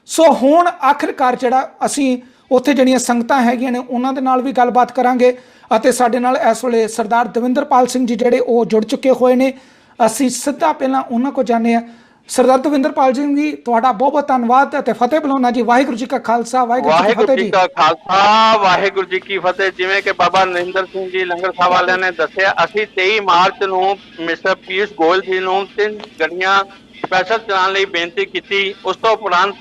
ਸੋ ਹੁਣ ਆਖਿਰਕਾਰ ਜਿਹੜਾ ਅਸੀਂ ਉੱਥੇ ਜਿਹੜੀਆਂ ਸੰਗਤਾਂ ਹੈਗੀਆਂ ਨੇ ਉਹਨਾਂ ਦੇ ਨਾਲ ਵੀ ਗੱਲਬਾਤ ਕਰਾਂਗੇ ਅਤੇ ਸਾਡੇ ਨਾਲ ਇਸ ਵੇਲੇ ਸਰਦਾਰ ਦਵਿੰਦਰਪਾਲ ਸਿੰਘ ਜੀ ਜਿਹੜੇ ਉਹ ਜੁੜ ਚੁੱਕੇ ਹੋਏ ਨੇ। ਅਸੀਂ ਸਿੱਧਾ ਪਹਿਲਾਂ ਉਹਨਾਂ ਕੋਲ ਜਾਂਦੇ ਹਾਂ। ਸਰਦਾਰ ਦਵਿੰਦਰਪਾਲ ਸਿੰਘ ਜੀ, ਤੁਹਾਡਾ ਬਹੁਤ ਬਹੁਤ ਧੰਨਵਾਦ ਅਤੇ ਫਤਿਹ ਬੁਲਾਉਣਾ ਜੀ। ਵਾਹਿਗੁਰੂ ਜੀ ਕਾ ਖਾਲਸਾ, ਵਾਹਿਗੁਰੂ ਜੀ ਕੀ ਫਤਿਹ ਜੀ। ਵਾਹਿਗੁਰੂ ਜੀ ਕੀ ਫਤਿਹ। ਜਿਵੇਂ ਕਿ ਬਾਬਾ ਨਰਿੰਦਰ ਸਿੰਘ ਜੀ ਲੰਗਰ ਸਾਹਿਬ ਵਾਲਿਆਂ ਨੇ ਦੱਸਿਆ, ਅਸੀਂ 23 ਮਾਰਚ ਨੂੰ ਮਿਸਟਰ ਪੀਯੂਸ਼ ਗੋਇਲ ਜੀ ਨੂੰ 3 ਗੱਡੀਆਂ ਸਪੈਸ਼ਲ ਚਲਾਉਣ ਲਈ ਬੇਨਤੀ ਕੀਤੀ। ਉਸ ਤੋਂ ਉਪਰੰਤ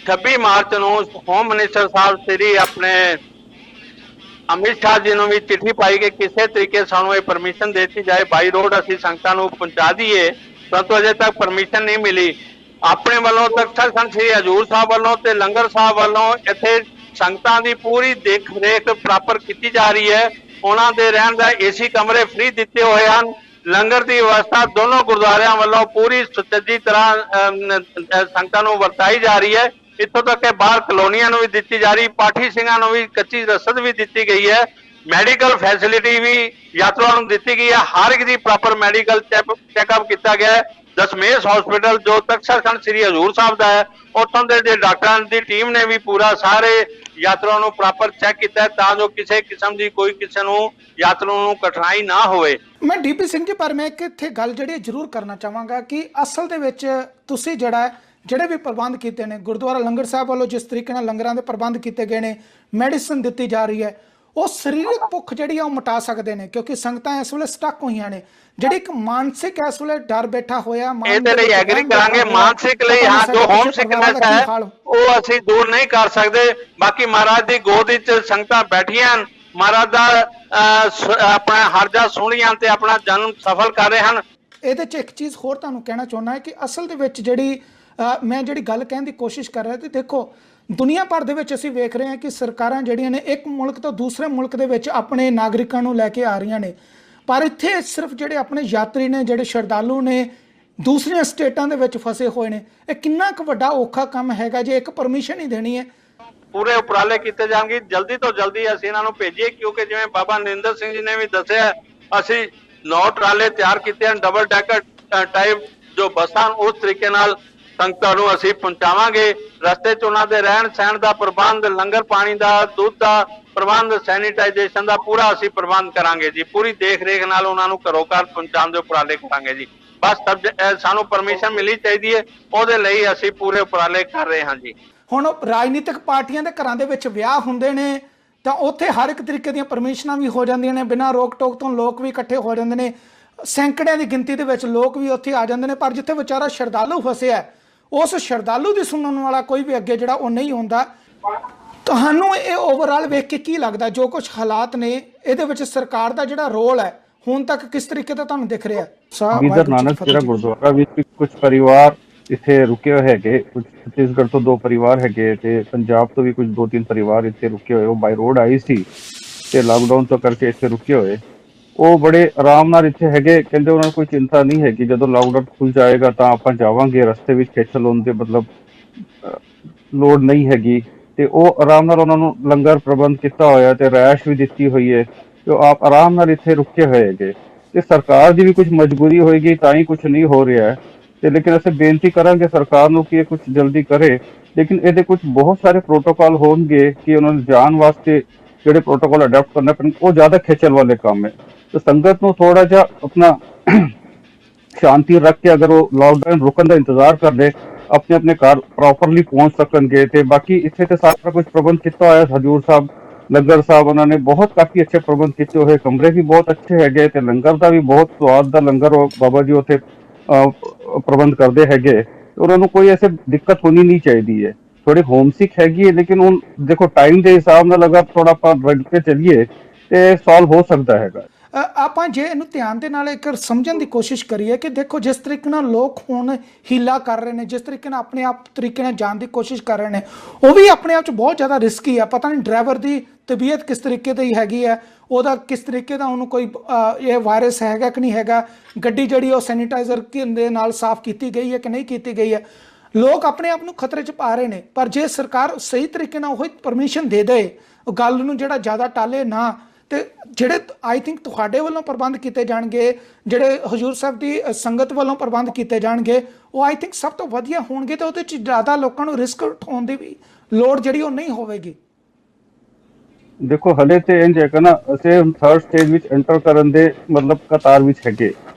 26 ਮਾਰਚ ਨੂੰ ਹੋਮ ਮਿਨਿਸਟਰ ਸਾਹਿਬ ਸ੍ਰੀ ਆਪਣੇ ਅਮਿਤ ਸ਼ਾਹ ਜੀ ਨੂੰ ਵੀ ਚਿੱਠੀ ਪਾਈ ਕਿ ਕਿਸੇ ਤਰੀਕੇ ਸਾਨੂੰ ਇਹ ਪਰਮਿਸ਼ਨ ਦੇ ਦਿੱਤੀ ਜਾਏ, ਬਾਈ ਰੋਡ ਅਸੀਂ ਸੰਗਤਾਂ ਨੂੰ ਪਹੁੰਚਾ ਦਈਏ, ਪਰੰਤੂ ਅਜੇ ਤੱਕ ਪਰਮਿਸ਼ਨ ਨਹੀਂ ਮਿਲੀ। ਆਪਣੇ ਵੱਲੋਂ ਤਖਤ ਸ੍ਰੀ ਸ੍ਰੀ ਹਜ਼ੂਰ ਸਾਹਿਬ ਵੱਲੋਂ ਤੇ ਲੰਗਰ ਸਾਹਿਬ ਵੱਲੋਂ ਇੱਥੇ ਸੰਗਤਾਂ ਦੀ ਪੂਰੀ ਦੇਖ ਰੇਖ ਪ੍ਰਾਪਰ ਕੀਤੀ ਜਾ ਰਹੀ ਹੈ। ਉਹਨਾਂ ਦੇ ਰਹਿਣ ਦਾ ਏਸੀ ਕਮਰੇ ਫ੍ਰੀ ਦਿੱਤੇ ਹੋਏ ਹਨ। ਲੰਗਰ ਦੀ ਵਿਵਸਥਾ ਦੋਨੋਂ ਗੁਰਦੁਆਰਿਆਂ ਵੱਲੋਂ ਪੂਰੀ ਸੁਚੱਜੀ ਤਰ੍ਹਾਂ ਸੰਗਤਾਂ ਨੂੰ ਵਰਤਾਈ ਜਾ ਰਹੀ ਹੈ। ਇੱਥੋਂ ਤੱਕ ਕਿ ਬਾਹਰ ਕਲੋਨੀਆਂ ਨੂੰ ਵੀ ਦਿੱਤੀ ਜਾ ਰਹੀ, ਪਾਠੀ ਸਿੰਘਾਂ ਨੂੰ ਵੀ ਕੱਚੀ ਰਸਦ ਵੀ ਦਿੱਤੀ ਗਈ ਹੈ। ਮੈਡੀਕਲ ਫੈਸਿਲਿਟੀ ਵੀ ਯਾਤਰੂਆਂ ਨੂੰ ਦਿੱਤੀ ਗਈ ਹੈ। ਹਰ ਇੱਕ ਦੀ ਪ੍ਰੋਪਰ ਮੈਡੀਕਲ ਚੈੱਕਅਪ ਕੀਤਾ ਗਿਆ ਹੈ। ਦਸ਼ਮੇਸ਼ ਹਸਪੀਟਲ ਜੋ ਤਖਤ ਸ੍ਰੀ ਹਜ਼ੂਰ ਸਾਹਿਬ ਦਾ ਹੈ, ਉੱਥੋਂ ਦੇ ਡਾਕਟਰਾਂ ਦੀ ਟੀਮ ਨੇ ਵੀ ਪੂਰਾ ਸਾਰੇ ਯਾਤਰੂਆਂ ਨੂੰ ਪ੍ਰੋਪਰ ਚੈੱਕ ਕੀਤਾ ਹੈ ਤਾਂ ਜੋ ਕਿਸੇ ਕਿਸਮ ਦੀ ਕੋਈ ਕਿਸੇ ਨੂੰ ਯਾਤਰੂ ਨੂੰ ਕਠਿਨਾਈ ਨਾ ਹੋਵੇ। ਮੈਂ ਡੀਪੀ ਸਿੰਘ ਜੀ, ਪਰ ਮੈਂ ਇੱਕ ਇੱਥੇ ਗੱਲ ਜਿਹੜੀ ਜ਼ਰੂਰ ਕਰਨਾ ਚਾਹਾਂਗਾ ਕਿ ਅਸਲ ਦੇ ਵਿੱਚ ਤੁਸੀਂ ਜਿਹੜੇ ਵੀ ਪ੍ਰਬੰਧ ਕੀਤੇ ਨੇ ਗੁਰਦੁਆਰਾ ਲੰਗਰ ਸਾਹਿਬ ਵੱਲੋਂ, ਜਿਸ ਤਰੀਕੇ ਨਾਲ ਲੰਗਰਾਂ ਦੇ ਪ੍ਰਬੰਧ ਕੀਤੇ ਗਏ ਨੇ, ਮੈਡੀਸਨ ਦਿੱਤੀ ਜਾ ਰਹੀ ਹੈ, ਉਹ ਸਰੀਰਕ ਭੁੱਖ ਜਿਹੜੀ ਆ ਉਹ ਮਿਟਾ ਸਕਦੇ ਨੇ ਕਿਉਂਕਿ ਸੰਗਤਾਂ ਇਸ ਵੇਲੇ ਸਟਕ ਹੋਈਆਂ ਨੇ। ਜਿਹੜੀ ਇੱਕ ਮਾਨਸਿਕ ਇਸ ਵੇਲੇ ਡਰ ਬੈਠਾ ਹੋਇਆ ਇਹਦੇ ਲਈ ਐਗਰੀ ਕਰਾਂਗੇ। ਮਾਨਸਿਕ ਲਈ ਹਾਂ ਜੋ ਹੋਮ ਸਿਕਨੈਸ ਹੈ ਉਹ ਅਸੀਂ ਦੂਰ ਨਹੀਂ ਕਰ ਸਕਦੇ। ਬਾਕੀ ਮਹਾਰਾਜ ਦੀ ਗੋਦ ਵਿੱਚ ਸੰਗਤਾਂ ਬੈਠੀਆਂ, ਮਹਾਰਾਜ ਦਾ ਆਪਣਾ ਹਰਜਾ ਸੁਣੀਆਂ ਤੇ ਆਪਣਾ ਜਨਮ ਸਫਲ ਕਰ ਰਹੇ ਹਨ। ਇਹਦੇ 'ਚ ਇੱਕ ਚੀਜ਼ ਹੋਰ ਤੁਹਾਨੂੰ ਕਹਿਣਾ ਚਾਹੁੰਦਾ ਹੈ ਕਿ ਅਸਲ ਦੇ ਵਿੱਚ ਮੈਂ ਜਿਹੜੀ ਗੱਲ ਕਹਿਣ ਦੀ ਕੋਸ਼ਿਸ਼ ਕਰ ਰਿਹਾ, ਤੇ ਦੇਖੋ ਦੁਨੀਆ ਭਰ ਦੇ ਵਿੱਚ ਅਸੀਂ ਵੇਖ ਰਹੇ ਹਾਂ ਕਿ ਸਰਕਾਰਾਂ ਜਿਹੜੀਆਂ ਨੇ ਇੱਕ ਮੁਲਕ ਤੋਂ ਦੂਸਰੇ ਮੁਲਕ ਦੇ ਵਿੱਚ ਆਪਣੇ ਨਾਗਰਿਕਾਂ ਨੂੰ ਲੈ ਕੇ ਆ ਰਹੀਆਂ ਨੇ, ਪਰ ਇੱਥੇ ਸਿਰਫ ਜਿਹੜੇ ਆਪਣੇ ਯਾਤਰੀ ਨੇ, ਜਿਹੜੇ ਸ਼ਰਧਾਲੂ ਨੇ, ਦੂਸਰੀਆਂ ਸਟੇਟਾਂ ਦੇ ਵਿੱਚ ਫਸੇ ਹੋਏ ਨੇ। ਇਹ ਕਿੰਨਾ ਕੁ ਵੱਡਾ ਔਖਾ ਕੰਮ ਹੈਗਾ ਜੇ ਇੱਕ ਪਰਮਿਸ਼ਨ ਹੀ ਦੇਣੀ ਹੈ। ਪੂਰੇ ਉਪਰਾਲੇ ਕੀਤੇ ਜਾਣਗੇ, ਜਲਦੀ ਤੋਂ ਜਲਦੀ ਅਸੀਂ ਇਹਨਾਂ ਨੂੰ ਭੇਜੀਏ ਕਿਉਂਕਿ ਜਿਵੇਂ ਬਾਬਾ ਨਰਿੰਦਰ ਸਿੰਘ ਜੀ ਨੇ ਵੀ ਦੱਸਿਆ, ਅਸੀਂ 9 ਟਰਾਲੇ ਤਿਆਰ ਕੀਤੇ ਹਨ, ਡਬਲ ਡੈਕਰ ਟਾਈਪ ਜੋ ਬੱਸਾਂ, ਉਸ ਤਰੀਕੇ ਨਾਲ ਸੰਗਤਾਂ ਨੂੰ ਅਸੀਂ ਪਹੁੰਚਾਵਾਂਗੇ। ਰਸਤੇ 'ਚ ਉਹਨਾਂ ਦੇ ਰਹਿਣ ਸਹਿਣ ਦਾ ਪ੍ਰਬੰਧ, ਲੰਗਰ ਪਾਣੀ ਦਾ, ਦੁੱਧ ਦਾ ਪ੍ਰਬੰਧ, ਸੈਨੀਟਾਈਜੇਸ਼ਨ ਦਾ ਪੂਰਾ ਅਸੀਂ ਪ੍ਰਬੰਧ ਕਰਾਂਗੇ ਜੀ। ਪੂਰੀ ਦੇਖ ਰੇਖ ਨਾਲ ਉਹਨਾਂ ਨੂੰ ਘਰੋਂ ਘਰ ਪਹੁੰਚਾਉਣ ਦੇ ਉਪਰਾਲੇ ਕਰਾਂਗੇ ਜੀ। ਬਸ ਸਾਨੂੰ ਪਰਮਿਸ਼ਨ ਮਿਲਣੀ ਚਾਹੀਦੀ ਹੈ, ਉਹਦੇ ਲਈ ਅਸੀਂ ਪੂਰੇ ਉਪਰਾਲੇ ਕਰ ਰਹੇ ਹਾਂ ਜੀ। ਹੁਣ ਰਾਜਨੀਤਿਕ ਪਾਰਟੀਆਂ ਦੇ ਘਰਾਂ ਦੇ ਵਿੱਚ ਵਿਆਹ ਹੁੰਦੇ ਨੇ ਤਾਂ ਉੱਥੇ ਹਰ ਇੱਕ ਤਰੀਕੇ ਦੀਆਂ ਪਰਮਿਸ਼ਨਾਂ ਵੀ ਹੋ ਜਾਂਦੀਆਂ ਨੇ, ਬਿਨਾਂ ਰੋਕ ਟੋਕ ਤੋਂ ਲੋਕ ਵੀ ਇਕੱਠੇ ਹੋ ਜਾਂਦੇ ਨੇ, ਸੈਂਕੜਿਆਂ ਦੀ ਗਿਣਤੀ ਦੇ ਵਿੱਚ ਲੋਕ ਵੀ ਉੱਥੇ ਆ ਜਾਂਦੇ ਨੇ। ਪਰ ਜਿੱਥੇ ਵਿਚਾਰਾ ਸ਼ਰਧਾਲੂ ਫਸਿਆ, ਉਸ ਸ਼ਰਧਾਲੂ ਦੀ ਸੁਣਨ ਵਾਲਾ ਕੋਈ ਵੀ ਅੱਗੇ ਜਿਹੜਾ ਉਹ ਨਹੀਂ ਹੁੰਦਾ। ਤੁਹਾਨੂੰ ਇਹ ਓਵਰਆਲ ਵੇਖ ਕੇ ਕੀ ਲੱਗਦਾ, ਜੋ ਕੁਝ ਹਾਲਾਤ ਨੇ ਇਹਦੇ ਵਿੱਚ ਸਰਕਾਰ ਦਾ ਜਿਹੜਾ ਰੋਲ ਹੈ ਹੁਣ ਤੱਕ ਕਿਸ ਤਰੀਕੇ ਦਾ ਤੁਹਾਨੂੰ ਦਿਖ ਰਿਹਾ? ਗਿੱਦੜ ਨਾਨਕ ਜਿਹੜਾ ਗੁਰਦੁਆਰਾ ਵਿੱਚ ਕੁਝ ਪਰਿਵਾਰ ਇੱਥੇ ਰੁਕੇ ਹੋਏ ਹੈਗੇ, ਕੁਝ ਛੱਤੀਸਗੜ੍ਹ ਤੋਂ 2 ਪਰਿਵਾਰ ਹੈਗੇ ਤੇ ਪੰਜਾਬ ਤੋਂ ਵੀ ਕੁਝ 2-3 ਪਰਿਵਾਰ ਇੱਥੇ ਰੁਕੇ ਹੋਏ। ਉਹ ਬਾਈ ਰੋਡ ਆਈ ਸੀ ਤੇ ਲਾਕਡਾਊਨ ਤੋਂ ਕਰਕੇ ਇੱਥੇ ਰੁਕੇ ਹੋਏ। ਉਹ ਬੜੇ ਆਰਾਮ ਨਾਲ ਇੱਥੇ ਹੈਗੇ, ਕਹਿੰਦੇ ਉਹਨਾਂ ਨੂੰ ਕੋਈ ਚਿੰਤਾ ਨਹੀਂ ਹੈਗੀ, ਜਦੋਂ ਲਾਕਡਾਊਨ ਖੁੱਲ ਜਾਏਗਾ ਤਾਂ ਆਪਾਂ ਜਾਵਾਂਗੇ, ਰਸਤੇ ਵਿੱਚ ਖੇਚਲ ਹੋਣ ਦੇ ਮਤਲਬ ਲੋੜ ਨਹੀਂ ਹੈਗੀ। ਤੇ ਉਹ ਆਰਾਮ ਨਾਲ ਉਹਨਾਂ ਨੂੰ ਲੰਗਰ ਪ੍ਰਬੰਧ ਕੀਤਾ ਹੋਇਆ ਤੇ ਰਿਹਾਇਸ਼ ਵੀ ਦਿੱਤੀ ਹੋਈ ਹੈ ਤੇ ਉਹ ਆਪ ਆਰਾਮ ਨਾਲ ਇੱਥੇ ਰੁਕੇ ਹੋਏ ਹੈਗੇ। ਤੇ ਸਰਕਾਰ ਦੀ ਵੀ ਕੁਝ ਮਜਬੂਰੀ ਹੋਏਗੀ ਤਾਂ ਹੀ ਕੁਝ ਨਹੀਂ ਹੋ ਰਿਹਾ ਹੈ। ਤੇ ਲੇਕਿਨ ਅਸੀਂ ਬੇਨਤੀ ਕਰਾਂਗੇ ਸਰਕਾਰ ਨੂੰ ਕਿ ਇਹ ਕੁਝ ਜਲਦੀ ਕਰੇ, ਲੇਕਿਨ ਇਹਦੇ ਕੁਝ ਬਹੁਤ ਸਾਰੇ ਪ੍ਰੋਟੋਕਾਲ ਹੋਣਗੇ ਕਿ ਉਹਨਾਂ ਨੂੰ ਜਾਣ ਵਾਸਤੇ ਜਿਹੜੇ ਪ੍ਰੋਟੋਕਾਲ ਅਡਾਪਟ ਕਰਨਾ ਪੈਣ, ਉਹ ਜ਼ਿਆਦਾ ਖੇਚਲ ਵਾਲੇ ਕੰਮ ਹੈ। ਤੇ ਸੰਗਤ ਨੂੰ ਥੋੜਾ ਜਿਹਾ ਆਪਣਾ शांति रख के अगर वो लॉकडाउन रुकन का इंतजार कर ले, अपने अपने घर प्रॉपरली पहुंच सकणगे। ते बाकी इत्थे ते सारा कुछ प्रबंध किया होया हजूर साहब लंगर साहब उन्होंने बहुत काफी अच्छे प्रबंध किए हुए, कमरे भी बहुत अच्छे हैगे ते लंगर का भी बहुत स्वाद का लंगर बाबा जी उत्थे प्रबंध करते हैगे। उन्होंने कोई ऐसे दिक्कत होनी नहीं चाहिए है। थोड़ी होमसिक हैगी है, लेकिन उन देखो टाइम के हिसाब नाल अगर थोड़ा आप रख के चलिए तो सॉल्व हो सकता है। ਆਪਾਂ ਜੇ ਇਹਨੂੰ ਧਿਆਨ ਦੇ ਨਾਲ ਇੱਕ ਸਮਝਣ ਦੀ ਕੋਸ਼ਿਸ਼ ਕਰੀਏ ਕਿ ਦੇਖੋ ਜਿਸ ਤਰੀਕੇ ਨਾਲ ਲੋਕ ਹੁਣ ਹੀਲਾ ਕਰ ਰਹੇ ਨੇ, ਜਿਸ ਤਰੀਕੇ ਨਾਲ ਆਪਣੇ ਆਪ ਤਰੀਕੇ ਨਾਲ ਜਾਣ ਦੀ ਕੋਸ਼ਿਸ਼ ਕਰ ਰਹੇ ਨੇ, ਉਹ ਵੀ ਆਪਣੇ ਆਪ 'ਚ ਬਹੁਤ ਜ਼ਿਆਦਾ ਰਿਸਕੀ ਹੈ। ਪਤਾ ਨਹੀਂ ਡਰਾਈਵਰ ਦੀ ਤਬੀਅਤ ਕਿਸ ਤਰੀਕੇ ਦੀ ਹੈਗੀ ਹੈ, ਉਹਦਾ ਕਿਸ ਤਰੀਕੇ ਦਾ ਉਹਨੂੰ ਕੋਈ ਇਹ ਵਾਇਰਸ ਹੈਗਾ ਕਿ ਨਹੀਂ ਹੈਗਾ, ਗੱਡੀ ਜਿਹੜੀ ਉਹ ਸੈਨੀਟਾਈਜ਼ਰ ਦੇ ਨਾਲ ਸਾਫ਼ ਕੀਤੀ ਗਈ ਹੈ ਕਿ ਨਹੀਂ ਕੀਤੀ ਗਈ ਹੈ। ਲੋਕ ਆਪਣੇ ਆਪ ਨੂੰ ਖਤਰੇ 'ਚ ਪਾ ਰਹੇ ਨੇ, ਪਰ ਜੇ ਸਰਕਾਰ ਸਹੀ ਤਰੀਕੇ ਨਾਲ ਉਹ ਪਰਮਿਸ਼ਨ ਦੇ ਦੇ, ਗੱਲ ਨੂੰ ਜਿਹੜਾ ਜ਼ਿਆਦਾ ਟਾਲੇ ਨਾ, ਤੇ ਜਿਹੜੇ ਆਈ ਥਿੰਕ ਤੁਹਾਡੇ ਵੱਲੋਂ ਪ੍ਰਬੰਧ ਕੀਤੇ ਜਾਣਗੇ, ਜਿਹੜੇ ਹਜ਼ੂਰ ਸਾਹਿਬ ਦੀ ਸੰਗਤ ਵੱਲੋਂ ਪ੍ਰਬੰਧ ਕੀਤੇ ਜਾਣਗੇ, ਉਹ ਆਈ ਥਿੰਕ ਸਭ ਤੋਂ ਵਧੀਆ ਹੋਣਗੇ ਤੇ ਉਹਦੇ 'ਚ ਜ਼ਿਆਦਾ ਲੋਕਾਂ ਨੂੰ ਰਿਸਕ ਉਠਾਉਣ ਦੀ ਵੀ ਲੋੜ ਜਿਹੜੀ ਉਹ ਨਹੀਂ ਹੋਵੇਗੀ। देखो हले तो इंज है ना, असे हम थर्ड स्टेज विच एंटर करन दे मतलब कतार विच हैगे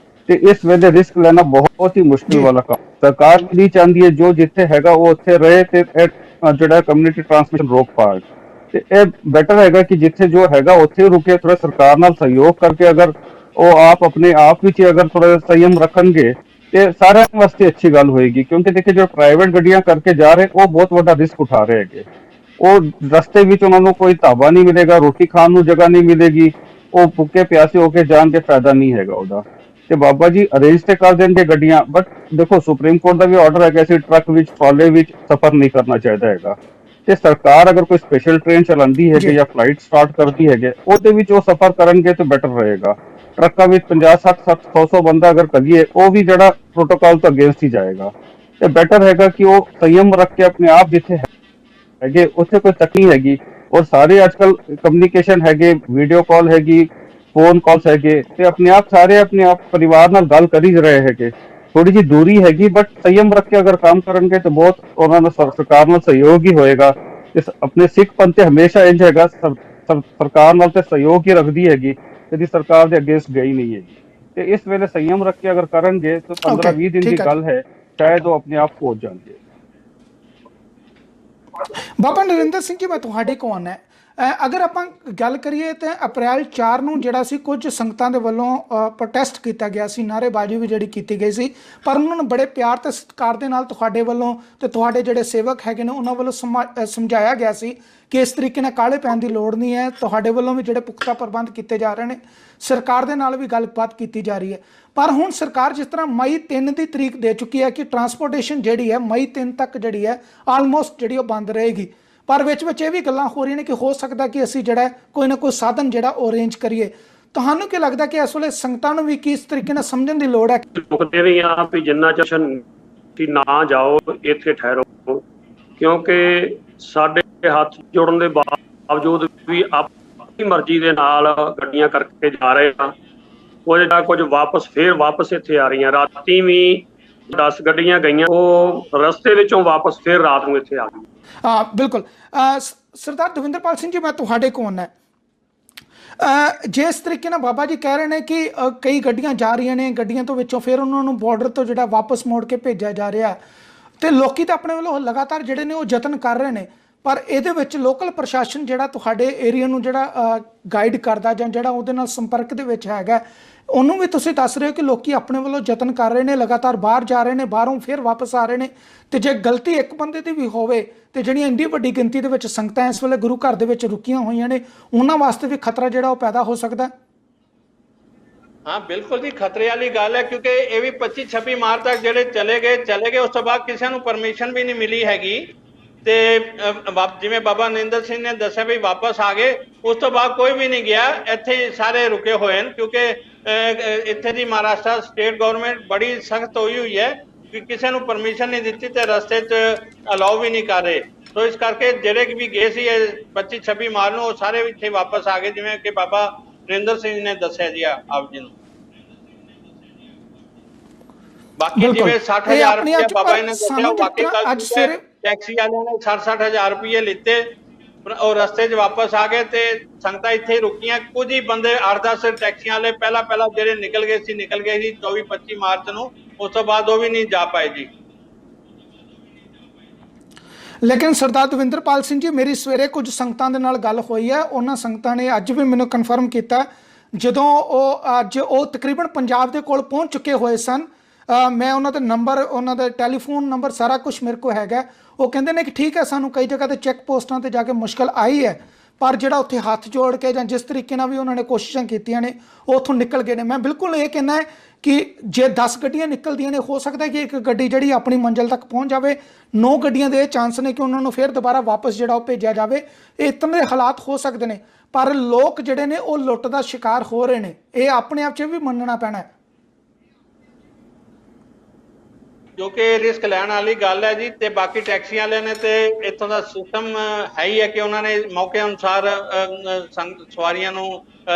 ते इस वेले रिस्क लेना बहुत ही मुश्किल वाला काम। सरकार भी नहीं चाहती है जो जिथे हैगा वो उत्थे रहे ते जेड़ा कम्युनिटी ट्रांसमिशन रोक पाए। ते ये बेटर हैगा कि जिथे जो हैगा उत्थे रुके, थोड़ा सरकार नाल सहयोग करके अगर वो आप अपने आप विच अगर थोड़ा संयम रखणगे ते सारे वास्ते अच्छी गल होएगी। क्योंकि देखिए जो प्राइवेट गड्डियां करके जा रहे वो बहुत बड़ा रिस्क उठा रहे हैगे। वो रस्ते विच उन्हां नूं कोई ढाबा नहीं मिलेगा, रोटी खाण नूं जगह नहीं मिलेगी, वो भुखे प्यासे होके जान के फायदा नहीं हैगा ओहदा। ते बाबा जी अरेंज ते कर देंगे गड्डियां, बट देखो सुप्रीम कोर्ट का भी ऑर्डर है कि ऐसे ट्रक विच ट्रॉले विच सफर नहीं करना चाहिए हैगा। ते सरकार अगर कोई स्पेशल ट्रेन चलांदी है या फ्लाइट स्टार्ट करती है ओहदे विच वो सफर करनगे तो बेटर रहेगा। ट्रक्कां विच 50-60 100 बंदा अगर करिए वो भी जड़ा प्रोटोकॉल तो अगेंस्ट ही जाएगा। ते बेटर हैगा कि वो संयम रख के अपने आप जिथे हैगे उत्थे कोई तकलीफ हैगी, और सारे आजकल कम्युनिकेशन हैगे, वीडियो कॉल हैगी, फोन कॉल्स हैगे, ते अपने आप सारे अपने आप परिवार नाल गल कर ही रहे हैगे। थोड़ी जी दूरी हैगी बट संयम रख के अगर काम करेंगे तो बहुत उन्होंने सरकार नाल सहयोग ही होएगा। इस अपने सिख पंथ हमेशा इंज हैगा, सरकार नाल ते सहयोग ही रखदी हैगी, कदी सरकार दे अगेंस्ट गई नहीं है। ते इस वेले संयम रख के अगर करेंगे तो 15-20 दिन की गल है, शायद वो अपने आप पहुंच जाएंगे। ਬਾਬਾ ਨਰਿੰਦਰ ਸਿੰਘ ਜੀ, ਮੈਂ ਤੁਹਾਡੇ ਕੋਲ ਆਉਣਾ ਅਗਰ ਆਪਾਂ ਗੱਲ ਕਰੀਏ ਤਾਂ ਅਪ੍ਰੈਲ 4 ਨੂੰ ਜਿਹੜਾ ਸੀ ਕੁਝ ਸੰਗਤਾਂ ਦੇ ਵੱਲੋਂ ਪ੍ਰੋਟੈਸਟ ਕੀਤਾ ਗਿਆ ਸੀ, ਨਾਅਰੇਬਾਜ਼ੀ ਵੀ ਜਿਹੜੀ ਕੀਤੀ ਗਈ ਸੀ, ਪਰ ਉਹਨਾਂ ਨੂੰ ਬੜੇ ਪਿਆਰ ਤੇ ਸਤਿਕਾਰ ਦੇ ਨਾਲ ਤੁਹਾਡੇ ਵੱਲੋਂ ਤੇ ਤੁਹਾਡੇ ਜਿਹੜੇ ਸੇਵਕ ਹੈਗੇ ਨੇ ਉਹਨਾਂ ਵੱਲੋਂ ਸਮਝਾਇਆ ਗਿਆ ਸੀ ਕਿ ਇਸ ਤਰੀਕੇ ਨਾਲ ਕਾਹਲੇ ਪੈਣ ਦੀ ਲੋੜ ਨਹੀਂ ਹੈ। ਤੁਹਾਡੇ ਵੱਲੋਂ ਵੀ ਜਿਹੜੇ ਪੁਖਤਾ ਪ੍ਰਬੰਧ ਕੀਤੇ ਜਾ ਰਹੇ ਨੇ, ਸਰਕਾਰ ਦੇ ਨਾਲ ਵੀ ਗੱਲਬਾਤ ਕੀਤੀ ਜਾ ਰਹੀ ਹੈ। ਪਰ ਹੁਣ ਸਰਕਾਰ ਜਿਸ ਤਰ੍ਹਾਂ ਮਈ 3 ਦੀ ਤਰੀਕ ਦੇ ਚੁੱਕੀ ਹੈ ਕਿ ਟਰਾਂਸਪੋਰਟੇਸ਼ਨ ਜਿਹੜੀ ਹੈ ਮਈ 3 ਤੱਕ ਜਿਹੜੀ ਹੈ ਆਲਮੋਸਟ ਜਿਹੜੀ ਉਹ ਬੰਦ ਰਹੇਗੀ, ਪਰ ਵਿੱਚ ਇਹ ਵੀ ਗੱਲਾਂ ਹੋ ਰਹੀਆਂ ਨੇ ਕਿ ਹੋ ਸਕਦਾ ਕਿ ਅਸੀਂ ਜਿਹੜਾ ਕੋਈ ਨਾ ਕੋਈ ਸਾਧਨ ਜਿਹੜਾ ਉਹ ਅਰੇਂਜ ਕਰੀਏ। ਤੁਹਾਨੂੰ ਕੀ ਲੱਗਦਾ ਕਿ ਇਸ ਵੇਲੇ ਸੰਗਤਾਂ ਨੂੰ ਵੀ ਕਿਸ ਤਰੀਕੇ ਨਾਲ ਸਮਝਣ ਦੀ ਲੋੜ ਹੈ? ਰੁਕਦੇ ਵੀ ਆ ਵੀ ਜਿੰਨਾ ਚਿਰ ਨਾ ਜਾਓ ਇੱਥੇ ਠਹਿਰੋ, ਕਿਉਂਕਿ ਸਾਡੇ ਹੱਥ ਜੋੜਨ ਦੇ ਬਾਵਜੂਦ ਵੀ ਆਪਣੀ ਮਰਜ਼ੀ ਦੇ ਨਾਲ ਗੱਡੀਆਂ ਕਰਕੇ ਜਾ ਰਹੇ ਆ। ਕੁਝ ਵਾਪਸ ਇੱਥੇ ਆ ਰਹੀਆਂ। ਰਾਤੀ ਵੀ 10 ਗੱਡੀਆਂ ਗਈਆਂ, ਉਹ ਰਸਤੇ ਵਿੱਚੋਂ ਵਾਪਸ ਫਿਰ ਰਾਤ ਨੂੰ ਇੱਥੇ ਆ ਗਈਆਂ। ਹਾਂ ਬਿਲਕੁਲ। ਸਰਦਾਰ ਦਵਿੰਦਰਪਾਲ ਸਿੰਘ ਜੀ, ਮੈਂ ਤੁਹਾਡੇ ਕੋਲ ਆਉਣਾ ਜਿਸ ਤਰੀਕੇ ਨਾਲ ਬਾਬਾ ਜੀ ਕਹਿ ਰਹੇ ਨੇ ਕਿ ਕਈ ਗੱਡੀਆਂ ਜਾ ਰਹੀਆਂ ਨੇ, ਗੱਡੀਆਂ ਤੋਂ ਵਿੱਚੋਂ ਫਿਰ ਉਹਨਾਂ ਨੂੰ ਬਾਰਡਰ ਤੋਂ ਜਿਹੜਾ ਵਾਪਸ ਮੋੜ ਕੇ ਭੇਜਿਆ ਜਾ ਰਿਹਾ, ਤੇ ਲੋਕੀ ਤਾਂ ਆਪਣੇ ਵੱਲੋਂ ਲਗਾਤਾਰ ਜਿਹੜੇ ਨੇ ਉਹ ਯਤਨ ਕਰ ਰਹੇ ਨੇ, ਪਰ ਇਹਦੇ ਵਿੱਚ ਲੋਕਲ ਪ੍ਰਸ਼ਾਸਨ ਜਿਹੜਾ ਤੁਹਾਡੇ ਏਰੀਆ ਨੂੰ ਜਿਹੜਾ ਗਾਈਡ ਕਰਦਾ ਜਾਂ ਜਿਹੜਾ ਉਹਦੇ ਨਾਲ ਸੰਪਰਕ ਦੇ ਵਿੱਚ ਹੈਗਾ, ਉਹਨੂੰ ਵੀ ਤੁਸੀਂ ਦੱਸ ਰਹੇ ਹੋ ਕਿ ਲੋਕੀ ਆਪਣੇ ਵੱਲੋਂ ਯਤਨ ਕਰ ਰਹੇ ਨੇ, ਲਗਾਤਾਰ ਬਾਹਰ ਜਾ ਰਹੇ ਨੇ, ਬਾਹਰੋਂ ਫਿਰ ਵਾਪਸ ਆ ਰਹੇ ਨੇ, ਤੇ ਜੇ ਗਲਤੀ ਇੱਕ ਬੰਦੇ ਦੀ ਵੀ ਹੋਵੇ ਤੇ ਜਿਹੜੀਆਂ ਇੰਨੀ ਵੱਡੀ ਗਿਣਤੀ ਦੇ ਵਿੱਚ ਸੰਗਤਾਂ ਇਸ ਵੇਲੇ ਗੁਰੂ ਘਰ ਦੇ ਵਿੱਚ ਰੁਕੀਆਂ ਹੋਈਆਂ ਨੇ, ਉਹਨਾਂ ਵਾਸਤੇ ਵੀ ਖਤਰਾ ਜਿਹੜਾ ਉਹ ਪੈਦਾ ਹੋ ਸਕਦਾ। हाँ बिल्कुल जी, खतरे वाली गल है, क्योंकि ये भी 25-26 मार्च तक ਜਿਹੜੇ ਚਲੇ ਗਏ ਉਸ ਤੋਂ ਬਾਅਦ ਕਿਸੇ ਨੂੰ ਪਰਮਿਸ਼ਨ ਵੀ ਨਹੀਂ ਮਿਲੀ ਹੈਗੀ। ਤੇ ਜਿਵੇਂ ਬਾਬਾ ਨਰਿੰਦਰ ਸਿੰਘ ਨੇ ਦੱਸਿਆ ਵੀ ਵਾਪਸ ਆ ਗਏ, ਉਸ ਤੋਂ ਬਾਅਦ ਕੋਈ ਵੀ ਨਹੀਂ ਗਿਆ, ਇੱਥੇ ਸਾਰੇ ਰੁਕੇ ਹੋਏ ਨੇ। ਕਿਉਂਕਿ ਇੱਥੇ ਦੀ ਮਹਾਰਾਸ਼ਟਰ ਸਟੇਟ ਗਵਰਨਮੈਂਟ ਬੜੀ ਸਖਤ ਹੋਈ ਹੈ ਕਿ ਕਿਸੇ ਨੂੰ ਪਰਮਿਸ਼ਨ ਨਹੀਂ ਦਿੱਤੀ ਤੇ ਰਸਤੇ 'ਚ ਅਲਾਉ ਵੀ ਨਹੀਂ ਕਰ ਰਹੇ। ਸੋ ਇਸ ਕਰਕੇ ਜਿਹੜੇ ਵੀ ਗਏ ਸੀ 25-26 ਮਾਰਚ ਨੂੰ, ਉਹ ਸਾਰੇ ਇੱਥੇ ਵਾਪਸ ਆ ਗਏ, ਜਿਵੇਂ ਕਿ ਬਾਬਾ ਨਰਿੰਦਰ ਸਿੰਘ ਨੇ ਦੱਸਿਆ ਜੀ ਆਪ ਜੀ ਨੂੰ। ਬਾਕੀ ਜਿਵੇਂ 60,000 ਰੁਪਏ ਬਾਬਾ ਜੀ ਨੇ ਦੱਸਿਆ, ਬਾਕੀ ਕੱਲ ਟੈਕਸੀ ਵਾਲਿਆਂ ਨੇ 60,000 ਰੁਪਏ ਲਿੱਤੇ ਉਹ ਰਸਤੇ 'ਚ ਵਾਪਸ ਆ ਗਏ ਤੇ ਸੰਗਤਾਂ ਇੱਥੇ ਹੀ ਰੁਕੀਆਂ। ਕੁਝ ਹੀ ਬੰਦੇ 8-10 ਟੈਕਸੀਆਂ ਵਾਲੇ ਪਹਿਲਾਂ ਜਿਹੜੇ ਨਿਕਲ ਗਏ ਸੀ 24-25 ਮਾਰਚ ਨੂੰ। ਉਸ ਤੋਂ ਬਾਅਦ ਉਹ ਵੀ ਨਹੀਂ ਜਾ ਪਾਏ ਜੀ। ਲੇਕਿਨ ਸਰਦਾਰ ਦਵਿੰਦਰਪਾਲ ਸਿੰਘ ਜੀ, ਮੇਰੀ ਸਵੇਰੇ ਕੁਝ ਸੰਗਤਾਂ ਦੇ ਨਾਲ ਗੱਲ ਹੋਈ ਹੈ। ਉਹਨਾਂ ਸੰਗਤਾਂ ਨੇ ਅੱਜ ਵੀ ਮੈਨੂੰ ਕਨਫਰਮ ਕੀਤਾ, ਜਦੋਂ ਅੱਜ ਉਹ ਤਕਰੀਬਨ ਪੰਜਾਬ ਦੇ ਕੋਲ ਪਹੁੰਚ ਚੁੱਕੇ ਹੋਏ ਸਨ। ਮੈਂ ਉਹਨਾਂ ਦਾ ਨੰਬਰ, ਉਹਨਾਂ ਦਾ ਟੈਲੀਫੋਨ ਨੰਬਰ ਸਾਰਾ ਕੁਝ ਮੇਰੇ ਕੋਲ ਹੈਗਾ। ਉਹ ਕਹਿੰਦੇ ਨੇ ਕਿ ਠੀਕ ਹੈ, ਸਾਨੂੰ ਕਈ ਜਗ੍ਹਾ ਤੇ ਚੈੱਕ ਪੋਸਟਾਂ ਤੇ ਜਾ ਕੇ ਮੁਸ਼ਕਲ ਆਈ ਹੈ, ਪਰ ਜਿਹੜਾ ਉੱਥੇ ਹੱਥ ਜੋੜ ਕੇ ਜਾਂ ਜਿਸ ਤਰੀਕੇ ਨਾਲ ਵੀ ਉਹਨਾਂ ਨੇ ਕੋਸ਼ਿਸ਼ਾਂ ਕੀਤੀਆਂ ਨੇ, ਉਹ ਉੱਥੋਂ ਨਿਕਲ ਗਏ ਨੇ। ਮੈਂ ਬਿਲਕੁਲ ਇਹ ਕਹਿਣਾ ਹੈ ਕਿ ਜੇ 10 ਗੱਡੀਆਂ ਨਿਕਲਦੀਆਂ ਨੇ, ਹੋ ਸਕਦਾ ਕਿ ਇੱਕ ਗੱਡੀ ਜਿਹੜੀ ਆਪਣੀ ਮੰਜ਼ਿਲ ਤੱਕ ਪਹੁੰਚ ਜਾਵੇ। 9 ਗੱਡੀਆਂ ਦੇ ਇਹ ਚਾਂਸ ਨੇ ਕਿ ਉਹਨਾਂ ਨੂੰ ਫਿਰ ਦੁਬਾਰਾ ਵਾਪਸ ਜਿਹੜਾ ਉਹ ਭੇਜਿਆ ਜਾਵੇ। ਇਹ ਇਤਨੇ ਦੇ ਹਾਲਾਤ ਹੋ ਸਕਦੇ ਨੇ, ਪਰ ਲੋਕ ਜਿਹੜੇ ਨੇ ਉਹ ਲੁੱਟ ਦਾ ਸ਼ਿਕਾਰ ਹੋ ਰਹੇ ਨੇ। ਇਹ ਆਪਣੇ ਆਪ 'ਚ ਵੀ ਮੰਨਣਾ ਪੈਣਾ ਹੈ, ਜੋ ਕਿ ਰਿਸਕ ਲੈਣ ਵਾਲੀ ਗੱਲ ਹੈ ਜੀ। ਤੇ ਬਾਕੀ ਟੈਕਸੀਆਂ ਵਾਲਿਆਂ ਨੇ ਤੇ ਇੱਥੋਂ ਦਾ ਸਿਸਟਮ ਹੈ ਹੀ ਹੈ ਕਿ ਉਹਨਾਂ ਨੇ ਮੌਕੇ ਅਨੁਸਾਰ ਸਵਾਰੀਆਂ ਨੂੰ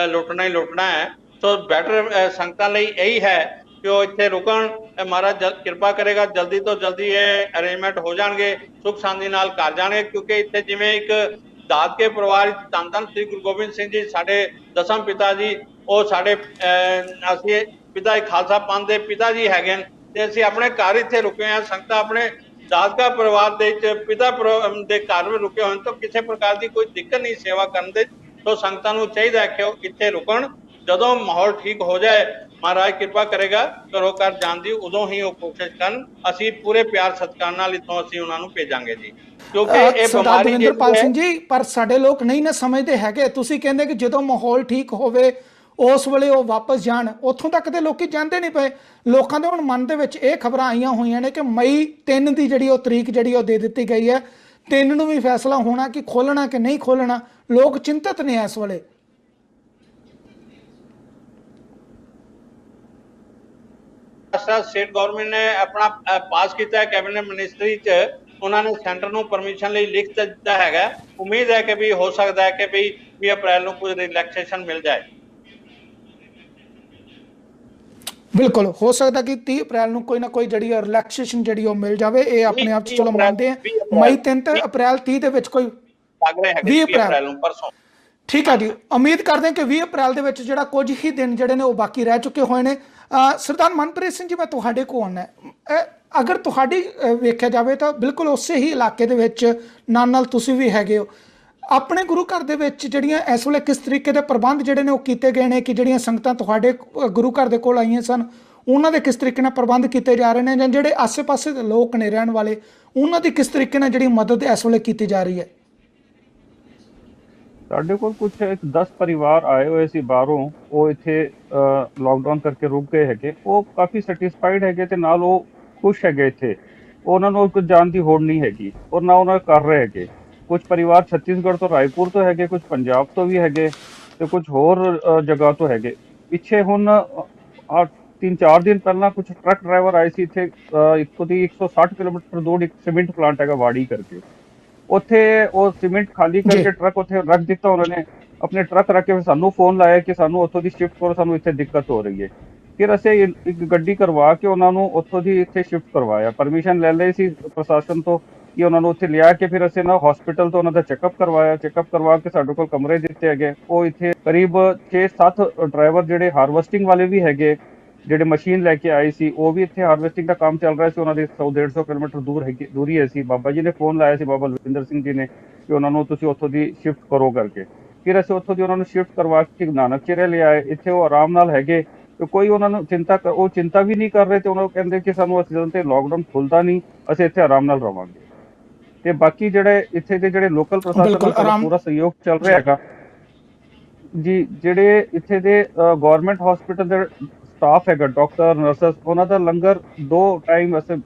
ਲੁੱਟਣਾ ਹੀ ਲੁੱਟਣਾ ਹੈ। ਸੋ ਬੈਟਰ ਸੰਗਤਾਂ ਲਈ ਇਹੀ ਹੈ ਕਿ ਉਹ ਇੱਥੇ ਰੁਕਣ। ਮਹਾਰਾਜ ਕਿਰਪਾ ਕਰੇਗਾ, ਜਲਦੀ ਤੋਂ ਜਲਦੀ ਇਹ ਅਰੇਂਜਮੈਂਟ ਹੋ ਜਾਣਗੇ, ਸੁੱਖ ਸ਼ਾਂਤੀ ਨਾਲ ਘਰ ਜਾਣਗੇ। ਕਿਉਂਕਿ ਇੱਥੇ ਜਿਵੇਂ ਇੱਕ ਦਾਦਕੇ ਪਰਿਵਾਰ ਧੰਨ ਧੰਨ ਸ੍ਰੀ ਗੁਰੂ ਗੋਬਿੰਦ ਸਿੰਘ ਜੀ ਸਾਡੇ ਦਸਮ ਪਿਤਾ ਜੀ, ਉਹ ਸਾਡੇ ਅਸੀਂ ਪਿਤਾ ਖਾਲਸਾ ਪੰਥ ਦੇ ਪਿਤਾ ਜੀ ਹੈਗੇ ਨੇ, ਤੇ ਅਸੀਂ ਆਪਣੇ ਘਰ ਇੱਥੇ ਰੁਕੇ ਹਾਂ। ਸੰਗਤਾਂ ਆਪਣੇ ਦਾਦਕਾ ਪਰਿਵਾਰ ਦੇ ਪਿਤਾ ਦੇ ਘਰ ਵਿੱਚ ਰੁਕੇ ਹੋਣ ਤੋਂ ਕਿਸੇ ਪ੍ਰਕਾਰ ਦੀ ਕੋਈ ਦਿੱਕਤ ਨਹੀਂ ਸੇਵਾ ਕਰਨ ਦੇ। ਸੋ ਸੰਗਤਾਂ ਨੂੰ ਚਾਹੀਦਾ ਹੈ ਕਿ ਉਹ ਇੱਥੇ ਰੁਕਣ। ਜਦੋਂ ਮਾਹੌਲ ਠੀਕ ਹੋ ਜਾਏ, ਮਹਾਰਾਜ ਕਿਰਪਾ ਕਰੇਗਾ ਘਰੋਂ ਘਰ ਜਾਣ ਦੀ, ਉਦੋਂ ਹੀ ਉਹ ਕੋਸ਼ਿਸ਼ ਕਰਨ। ਅਸੀਂ ਪੂਰੇ ਪਿਆਰ ਸਤਿਕਾਰ ਨਾਲ ਇੱਥੋਂ ਅਸੀਂ ਉਹਨਾਂ ਨੂੰ ਭੇਜਾਂਗੇ ਜੀ, ਕਿਉਂਕਿ ਇਹ ਬਿਮਾਰੀ ਦਵਿੰਦਰਪਾਲ ਸਿੰਘ ਜੀ, ਪਰ ਸਾਡੇ ਲੋਕ ਨਹੀਂ ਨਾ ਸਮਝਦੇ ਹੈਗੇ। ਤੁਸੀਂ ਕਹਿੰਦੇ ਕਿ ਜਦੋਂ ਮਾਹੌਲ ਠੀਕ ਹੋਵੇ ਉਸ ਵੇਲੇ ਉਹ ਵਾਪਸ ਜਾਣ, ਉੱਥੋਂ ਤੱਕ ਦੇ ਲੋਕੀ ਜਾਂਦੇ ਨਹੀਂ ਪਏ। ਲੋਕਾਂ ਦੇ ਹੁਣ ਮਨ ਦੇ ਵਿੱਚ ਇਹ ਖਬਰਾਂ ਆਈਆਂ ਹੋਈਆਂ ਨੇ ਕਿ ਮਈ 3 ਦੀ ਜਿਹੜੀ ਉਹ ਤਰੀਕ ਜਿਹੜੀ ਉਹ ਦੇ ਦਿੱਤੀ ਗਈ ਹੈ। 3 ਨੂੰ ਵੀ ਫੈਸਲਾ ਹੋਣਾ ਕਿ ਖੋਲਣਾ ਕਿ ਨਹੀਂ ਖੋਲਣਾ। ਲੋਕ ਚਿੰਤਤ ਨੇ ਇਸ ਵੇਲੇ। ਸਟੇਟ ਗਵਰਨਮੈਂਟ ਨੇ ਆਪਣਾ ਪਾਸ ਕੀਤਾ ਹੈ ਕੈਬਨਿਟ ਮਿਨਿਸਟਰੀ 'ਚ। ਉਹਨਾਂ ਨੇ ਸੈਂਟਰ ਨੂੰ ਪਰਮਿਸ਼ਨ ਲਈ ਲਿਖ ਦਿੱਤਾ ਹੈਗਾ। ਉਮੀਦ ਹੈ ਕਿ ਵੀ ਹੋ ਸਕਦਾ ਹੈ ਕਿ ਵੀ 20 ਅਪ੍ਰੈਲ ਨੂੰ ਕੁਝ ਰਿਲੈਕਸੇਸ਼ਨ ਮਿਲ ਜਾਏ। ਬਿਲਕੁਲ ਹੋ ਸਕਦਾ ਕਿ 30 ਅਪ੍ਰੈਲ ਨੂੰ ਕੋਈ ਨਾ ਕੋਈ ਜਿਹੜੀ ਰਿਲੈਕਸੇਸ਼ਨ ਜਿਹੜੀ ਉਹ ਮਿਲ ਜਾਵੇ। ਇਹ ਆਪਣੇ ਆਪ 'ਚ ਚਲੋ ਮੰਨਦੇ ਆ। ਮਈ 3 ਤੇ ਅਪ੍ਰੈਲ 30 ਦੇ ਵਿੱਚ ਕੋਈ 20 ਅਪ੍ਰੈਲ ਨੂੰ ਪਰਸੋਂ। ਠੀਕ ਹੈ ਜੀ, ਉਮੀਦ ਕਰਦੇ ਹਾਂ ਕਿ 20 ਅਪ੍ਰੈਲ ਦੇ ਵਿੱਚ ਜਿਹੜਾ ਕੁਝ ਹੀ ਦਿਨ ਜਿਹੜੇ ਨੇ ਉਹ ਬਾਕੀ ਰਹਿ ਚੁੱਕੇ ਹੋਏ ਨੇ। ਸਰਦਾਰ ਮਨਪ੍ਰੀਤ ਸਿੰਘ ਜੀ, ਮੈਂ ਤੁਹਾਡੇ ਕੋਲ ਆਉਣਾ। ਅਗਰ ਤੁਹਾਡੀ ਵੇਖਿਆ ਜਾਵੇ ਤਾਂ ਬਿਲਕੁਲ ਉਸੇ ਹੀ ਇਲਾਕੇ ਦੇ ਵਿੱਚ ਨਾਲ ਤੁਸੀਂ ਵੀ ਹੈਗੇ ਹੋ। ਆਪਣੇ ਗੁਰੂ ਘਰ ਦੇ ਵਿੱਚ ਜਿਹੜੀਆਂ ਇਸ ਵੇਲੇ ਕਿਸ ਤਰੀਕੇ ਦੇ ਪ੍ਰਬੰਧ ਜਿਹੜੇ ਨੇ ਉਹ ਕੀਤੇ ਗਏ ਨੇ, ਕਿ ਜਿਹੜੀਆਂ ਸੰਗਤਾਂ ਤੁਹਾਡੇ ਗੁਰੂ ਘਰ ਦੇ ਕੋਲ ਆਈਆਂ ਸਨ, ਉਹਨਾਂ ਦੇ ਕਿਸ ਤਰੀਕੇ ਨਾਲ ਪ੍ਰਬੰਧ ਕੀਤੇ ਜਾ ਰਹੇ ਨੇ, ਜਾਂ ਜਿਹੜੇ ਆਸੇ-ਪਾਸੇ ਦੇ ਲੋਕ ਨੇ ਰਹਿਣ ਵਾਲੇ, ਉਹਨਾਂ ਦੀ ਕਿਸ ਤਰੀਕੇ ਨਾਲ ਜਿਹੜੀ ਮਦਦ ਇਸ ਵੇਲੇ ਕੀਤੀ ਜਾ ਰਹੀ ਹੈ? ਸਾਡੇ ਕੋਲ ਕੁਝ 10 ਪਰਿਵਾਰ ਆਏ ਹੋਏ ਸੀ ਬਾਹਰੋਂ। ਉਹ ਇੱਥੇ ਲੋਕਡਾਊਨ ਕਰਕੇ ਰੁਕ ਗਏ ਹੈਗੇ। ਉਹ ਕਾਫੀ ਸੈਟੀਸਫਾਈਡ ਹੈਗੇ ਤੇ ਨਾਲ ਉਹ ਖੁਸ਼ ਹੈਗੇ ਇੱਥੇ। ਉਹਨਾਂ ਨੂੰ ਕੁਝ ਜਾਣ ਦੀ ਹੋੜ ਨਹੀਂ ਹੈਗੀ, ਔਰ ਨਾ ਉਹਨਾਂ ਕਰ ਰਹੇ ਹੈਗੇ। ਕੁਝ ਪਰਿਵਾਰ ਛੱਤੀਸਗੜ੍ਹ ਤੋਂ, ਰਾਏਪੁਰ ਤੋਂ ਹੈਗੇ, ਕੁਝ ਪੰਜਾਬ ਤੋਂ ਵੀ ਹੈਗੇ ਤੇ ਕੁਝ ਹੋਰ ਜਗ੍ਹਾ ਤੋਂ ਹੈਗੇ। ਪਿੱਛੇ ਹੁਣ 3-4 ਦਿਨ ਪਹਿਲਾਂ ਕੁਝ ਟਰੱਕ ਡਰਾਈਵਰ ਆਏ ਸੀ ਇੱਥੇ। ਇੱਥੋਂ ਦੀ 160 ਕਿਲੋਮੀਟਰ ਦੂਰ ਇੱਕ ਸੀਮਿੰਟ ਪਲਾਂਟ ਹੈਗਾ ਵਾੜੀ ਕਰਕੇ। ਉੱਥੇ ਉਹ ਸੀਮਿੰਟ ਖਾਲੀ ਕਰਕੇ ਟਰੱਕ ਉੱਥੇ ਰੱਖ ਦਿੱਤਾ ਉਹਨਾਂ ਨੇ। ਆਪਣੇ ਟਰੱਕ ਰੱਖ ਕੇ ਸਾਨੂੰ ਫੋਨ ਲਾਇਆ ਕਿ ਸਾਨੂੰ ਉੱਥੋਂ ਦੀ ਸ਼ਿਫਟ ਕਰੋ, ਸਾਨੂੰ ਇੱਥੇ ਦਿੱਕਤ ਹੋ ਰਹੀ ਹੈ। ਫਿਰ ਅਸੀਂ ਇੱਕ ਗੱਡੀ ਕਰਵਾ ਕੇ ਉਹਨਾਂ ਨੂੰ ਉੱਥੋਂ ਦੀ ਇੱਥੇ ਸ਼ਿਫਟ ਕਰਵਾਇਆ। ਪਰਮਿਸ਼ਨ ਲੈ ਲਈ ਸੀ ਪ੍ਰਸ਼ਾਸਨ ਤੋਂ ਕਿ ਉਹਨਾਂ ਨੂੰ ਉੱਥੇ ਲਿਆ ਕੇ ਫਿਰ ਅਸੀਂ ਨਾ ਹਸਪੀਟਲ ਤੋਂ ਉਹਨਾਂ ਦਾ ਚੈੱਕਅਪ ਕਰਵਾਇਆ। ਚੈੱਕਅਪ ਕਰਵਾ ਕੇ ਸਾਡੇ ਕੋਲ ਕਮਰੇ ਦਿੱਤੇ ਹੈਗੇ। ਉਹ ਇੱਥੇ ਕਰੀਬ 6-7 ਡਰਾਈਵਰ ਜਿਹੜੇ ਹਾਰਵੈਸਟਿੰਗ ਵਾਲੇ ਵੀ ਹੈਗੇ, ਜਿਹੜੇ ਮਸ਼ੀਨ ਲੈ ਕੇ ਆਏ ਸੀ, ਉਹ ਵੀ ਇੱਥੇ ਹਾਰਵੈਸਟਿੰਗ ਦਾ ਕੰਮ ਚੱਲ ਰਿਹਾ ਸੀ। ਉਹਨਾਂ ਦੀ 100-150 ਕਿਲੋਮੀਟਰ ਦੂਰੀ ਹੈ ਸੀ। ਬਾਬਾ ਜੀ ਨੇ ਫੋਨ ਲਾਇਆ ਸੀ, ਬਾਬਾ ਲਵਿੰਦਰ ਸਿੰਘ ਜੀ ਨੇ, ਕਿ ਉਹਨਾਂ ਨੂੰ ਤੁਸੀਂ ਉੱਥੋਂ ਦੀ ਸ਼ਿਫਟ ਕਰੋ ਕਰਕੇ। ਫਿਰ ਅਸੀਂ ਉੱਥੋਂ ਦੀ ਉਹਨਾਂ ਨੂੰ ਸ਼ਿਫਟ ਕਰਵਾ ਕੇ ਨਾਨਕ ਚਿਰੇ ਲਿਆਏ। ਇੱਥੇ ਉਹ ਆਰਾਮ ਨਾਲ ਹੈਗੇ ਤੇ ਕੋਈ ਉਹਨਾਂ ਨੂੰ ਚਿੰਤਾ ਵੀ ਨਹੀਂ ਕਰ ਰਹੇ। ਤੇ ਉਹਨਾਂ ਨੂੰ ਕਹਿੰਦੇ ਕਿ ਸਾਨੂੰ ਅਸੀਂ ਜਦੋਂ ਤੇ ਲੋਕਡਾਊਨ ਖੁੱਲਦਾ ਨਹੀਂ, ਅਸੀਂ ਇੱਥੇ ਆਰਾਮ ਨਾਲ ਰਵਾਂਗੇ। ਤੇ ਬਾਕੀ ਜਿਹੜੇ ਇੱਥੇ ਦੇ ਜਿਹੜੇ ਲੋਕਲ ਪ੍ਰਸ਼ਾਸਨ ਦਾ ਪੂਰਾ ਸਹਿਯੋਗ ਚੱਲ ਰਿਹਾ ਹੈਗਾ ਜੀ। ਜਿਹੜੇ ਇੱਥੇ ਦੇ ਗਵਰਨਮੈਂਟ ਹਸਪੀਟਲ ਦੇ ਸਟਾਫ ਹੈਗਾ, ਡਾਕਟਰ, ਨਰਸਸ, ਉਹਨਾਂ ਦਾ ਲੰਗਰ 2 ਟਾਈਮ ਅਸੀਂ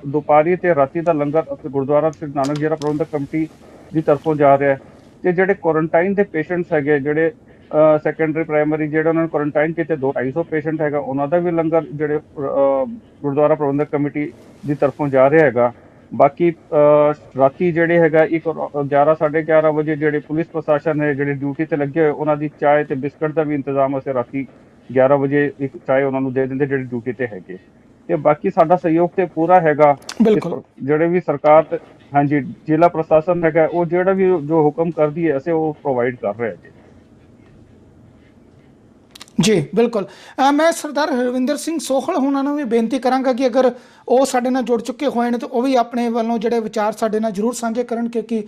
ਦੁਪਹਿਰੀ ਤੇ ਰਾਤੀ ਦਾ ਲੰਗਰ ਅਸੀਂ ਗੁਰਦੁਆਰਾ ਸ੍ਰੀ ਨਾਨਕ ਜੀਰਾ ਪ੍ਰਬੰਧਕ ਕਮੇਟੀ ਦੀ ਤਰਫੋਂ ਜਾ ਰਿਹਾ ਹੈ। ਤੇ ਜਿਹੜੇ ਕੁਆਰੰਟਾਈਨ ਦੇ ਪੇਸ਼ੈਂਟਸ ਹੈਗੇ, ਜਿਹੜੇ ਸੈਕੰਡਰੀ ਪ੍ਰਾਇਮਰੀ ਜਿਹੜੇ ਉਹਨਾਂ ਨੂੰ ਕੁਆਰੰਟਾਈਨ ਕੀਤੇ 200-250 ਪੇਸ਼ੈਂਟ ਹੈਗਾ, ਉਹਨਾਂ ਦਾ ਵੀ ਲੰਗਰ ਜਿਹੜੇ ਗੁਰਦੁਆਰਾ ਪ੍ਰਬੰਧਕ ਕਮੇਟੀ ਦੀ ਤਰਫੋਂ ਜਾ ਰਿਹਾ ਹੈਗਾ। ਬਾਕੀ ਰਾਤੀ ਜਿਹੜੇ ਹੈਗਾ 11-11:30 ਵਜੇ ਜਿਹੜੇ ਪੁਲਿਸ ਪ੍ਰਸ਼ਾਸਨ ਨੇ ਜਿਹੜੇ ਡਿਊਟੀ ਤੇ ਲੱਗੇ ਹੋਏ, ਉਹਨਾਂ ਦੀ ਚਾਹ ਤੇ ਬਿਸਕਟ ਦਾ ਵੀ ਇੰਤਜ਼ਾਮ ਅਸੀਂ ਰਾਤੀ 11 ਵਜੇ ਇੱਕ ਚਾਹ ਉਹਨਾਂ ਨੂੰ ਦੇ ਦਿੰਦੇ ਜਿਹੜੇ ਡਿਊਟੀ ਤੇ ਹੈਗੇ। ਤੇ ਬਾਕੀ ਸਾਡਾ ਸਹਿਯੋਗ ਤੇ ਪੂਰਾ ਹੈਗਾ। ਬਿਲਕੁਲ ਜਿਹੜੇ ਵੀ ਸਰਕਾਰ ਤੇ ਹਾਂਜੀ ਜ਼ਿਲ੍ਹਾ ਪ੍ਰਸ਼ਾਸਨ ਹੈਗਾ ਉਹ ਜਿਹੜਾ ਵੀ ਜੋ ਹੁਕਮ ਕਰਦੀ ਹੈ ਅਸੀਂ ਉਹ ਪ੍ਰੋਵਾਈਡ ਕਰ ਰਹੇ ਹਾਂ ਜੀ ਬਿਲਕੁਲ। ਮੈਂ ਸਰਦਾਰ ਹਰਵਿੰਦਰ ਸਿੰਘ ਸੋਹਲ ਹੋਣਾ ਨੂੰ ਵੀ ਬੇਨਤੀ ਕਰਾਂਗਾ ਕਿ ਅਗਰ ਉਹ ਸਾਡੇ ਨਾਲ ਜੁੜ ਚੁੱਕੇ ਹੋਏ ਨੇ ਤਾਂ ਉਹ ਵੀ ਆਪਣੇ ਵੱਲੋਂ ਜਿਹੜੇ ਵਿਚਾਰ ਸਾਡੇ ਨਾਲ ਜ਼ਰੂਰ ਸਾਂਝੇ ਕਰਨ, ਕਿਉਂਕਿ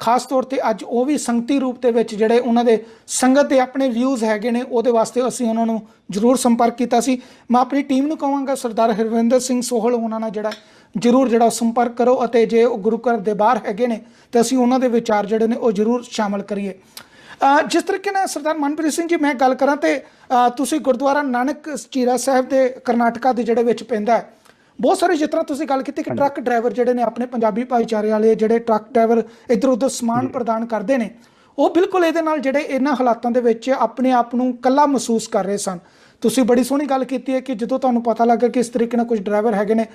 ਖਾਸ ਤੌਰ ਤੇ ਅੱਜ ਉਹ ਵੀ ਸੰਗਤੀ ਰੂਪ ਦੇ ਵਿੱਚ ਜਿਹੜੇ ਉਹਨਾਂ ਦੇ ਸੰਗਤ ਦੇ ਆਪਣੇ ਵਿਊਜ਼ ਹੈਗੇ ਨੇ ਉਹਦੇ ਵਾਸਤੇ ਅਸੀਂ ਉਹਨਾਂ ਨੂੰ ਜ਼ਰੂਰ ਸੰਪਰਕ ਕੀਤਾ ਸੀ। ਮੈਂ ਆਪਣੀ ਟੀਮ ਨੂੰ ਕਹਾਂਗਾ ਸਰਦਾਰ ਹਰਵਿੰਦਰ ਸਿੰਘ ਸੋਹਲ ਉਹਨਾਂ ਨਾਲ ਜ਼ਰੂਰ ਸੰਪਰਕ ਕਰੋ, ਅਤੇ ਜੇ ਉਹ ਗੁਰੂ ਘਰ ਦੇ ਬਾਹਰ ਹੈਗੇ ਨੇ ਤਾਂ ਅਸੀਂ ਉਹਨਾਂ ਦੇ ਵਿਚਾਰ ਜਿਹੜੇ ਨੇ ਉਹ ਜ਼ਰੂਰ ਸ਼ਾਮਲ ਕਰੀਏ। ਜਿਸ ਤਰੀਕੇ ਨਾਲ ਸਰਦਾਰ ਮਨਪ੍ਰੀਤ ਸਿੰਘ ਜੀ ਮੈਂ ਗੱਲ ਕਰਾਂ ਤੇ ਤੁਸੀਂ ਗੁਰਦੁਆਰਾ ਨਾਨਕ ਝੀਰਾ ਸਾਹਿਬ ਦੇ ਕਰਨਾਟਕਾ ਦੇ ਜਿਹੜੇ ਵਿੱਚ ਪੈਂਦਾ ਹੈ, ਬਹੁਤ ਸਾਰੇ ਜਿਸ ਤਰ੍ਹਾਂ ਤੁਸੀਂ ਗੱਲ ਕੀਤੀ ਕਿ ਟਰੱਕ ਡਰਾਈਵਰ ਜਿਹੜੇ ਨੇ ਆਪਣੇ ਪੰਜਾਬੀ ਭਾਈਚਾਰੇ ਵਾਲੇ ਜਿਹੜੇ ਟਰੱਕ ਡਰਾਈਵਰ ਇੱਧਰ ਉੱਧਰ ਸਮਾਨ ਪ੍ਰਦਾਨ ਕਰਦੇ ਨੇ, ਉਹ ਬਿਲਕੁਲ ਇਹਦੇ ਨਾਲ ਜਿਹੜੇ ਇਹਨਾਂ ਹਾਲਾਤਾਂ ਦੇ ਵਿੱਚ ਆਪਣੇ ਆਪ ਨੂੰ ਇਕੱਲਾ ਮਹਿਸੂਸ ਕਰ ਰਹੇ ਸਨ। ਤੁਸੀਂ ਬੜੀ ਸੋਹਣੀ ਗੱਲ ਕੀਤੀ ਹੈ ਕਿ ਜਦੋਂ ਤੁਹਾਨੂੰ ਪਤਾ ਲੱਗਾ ਕਿ ਇਸ ਤਰੀਕੇ ਨਾਲ ਕੁਝ ਡਰਾਈਵਰ ਹੈਗੇ ਨੇ,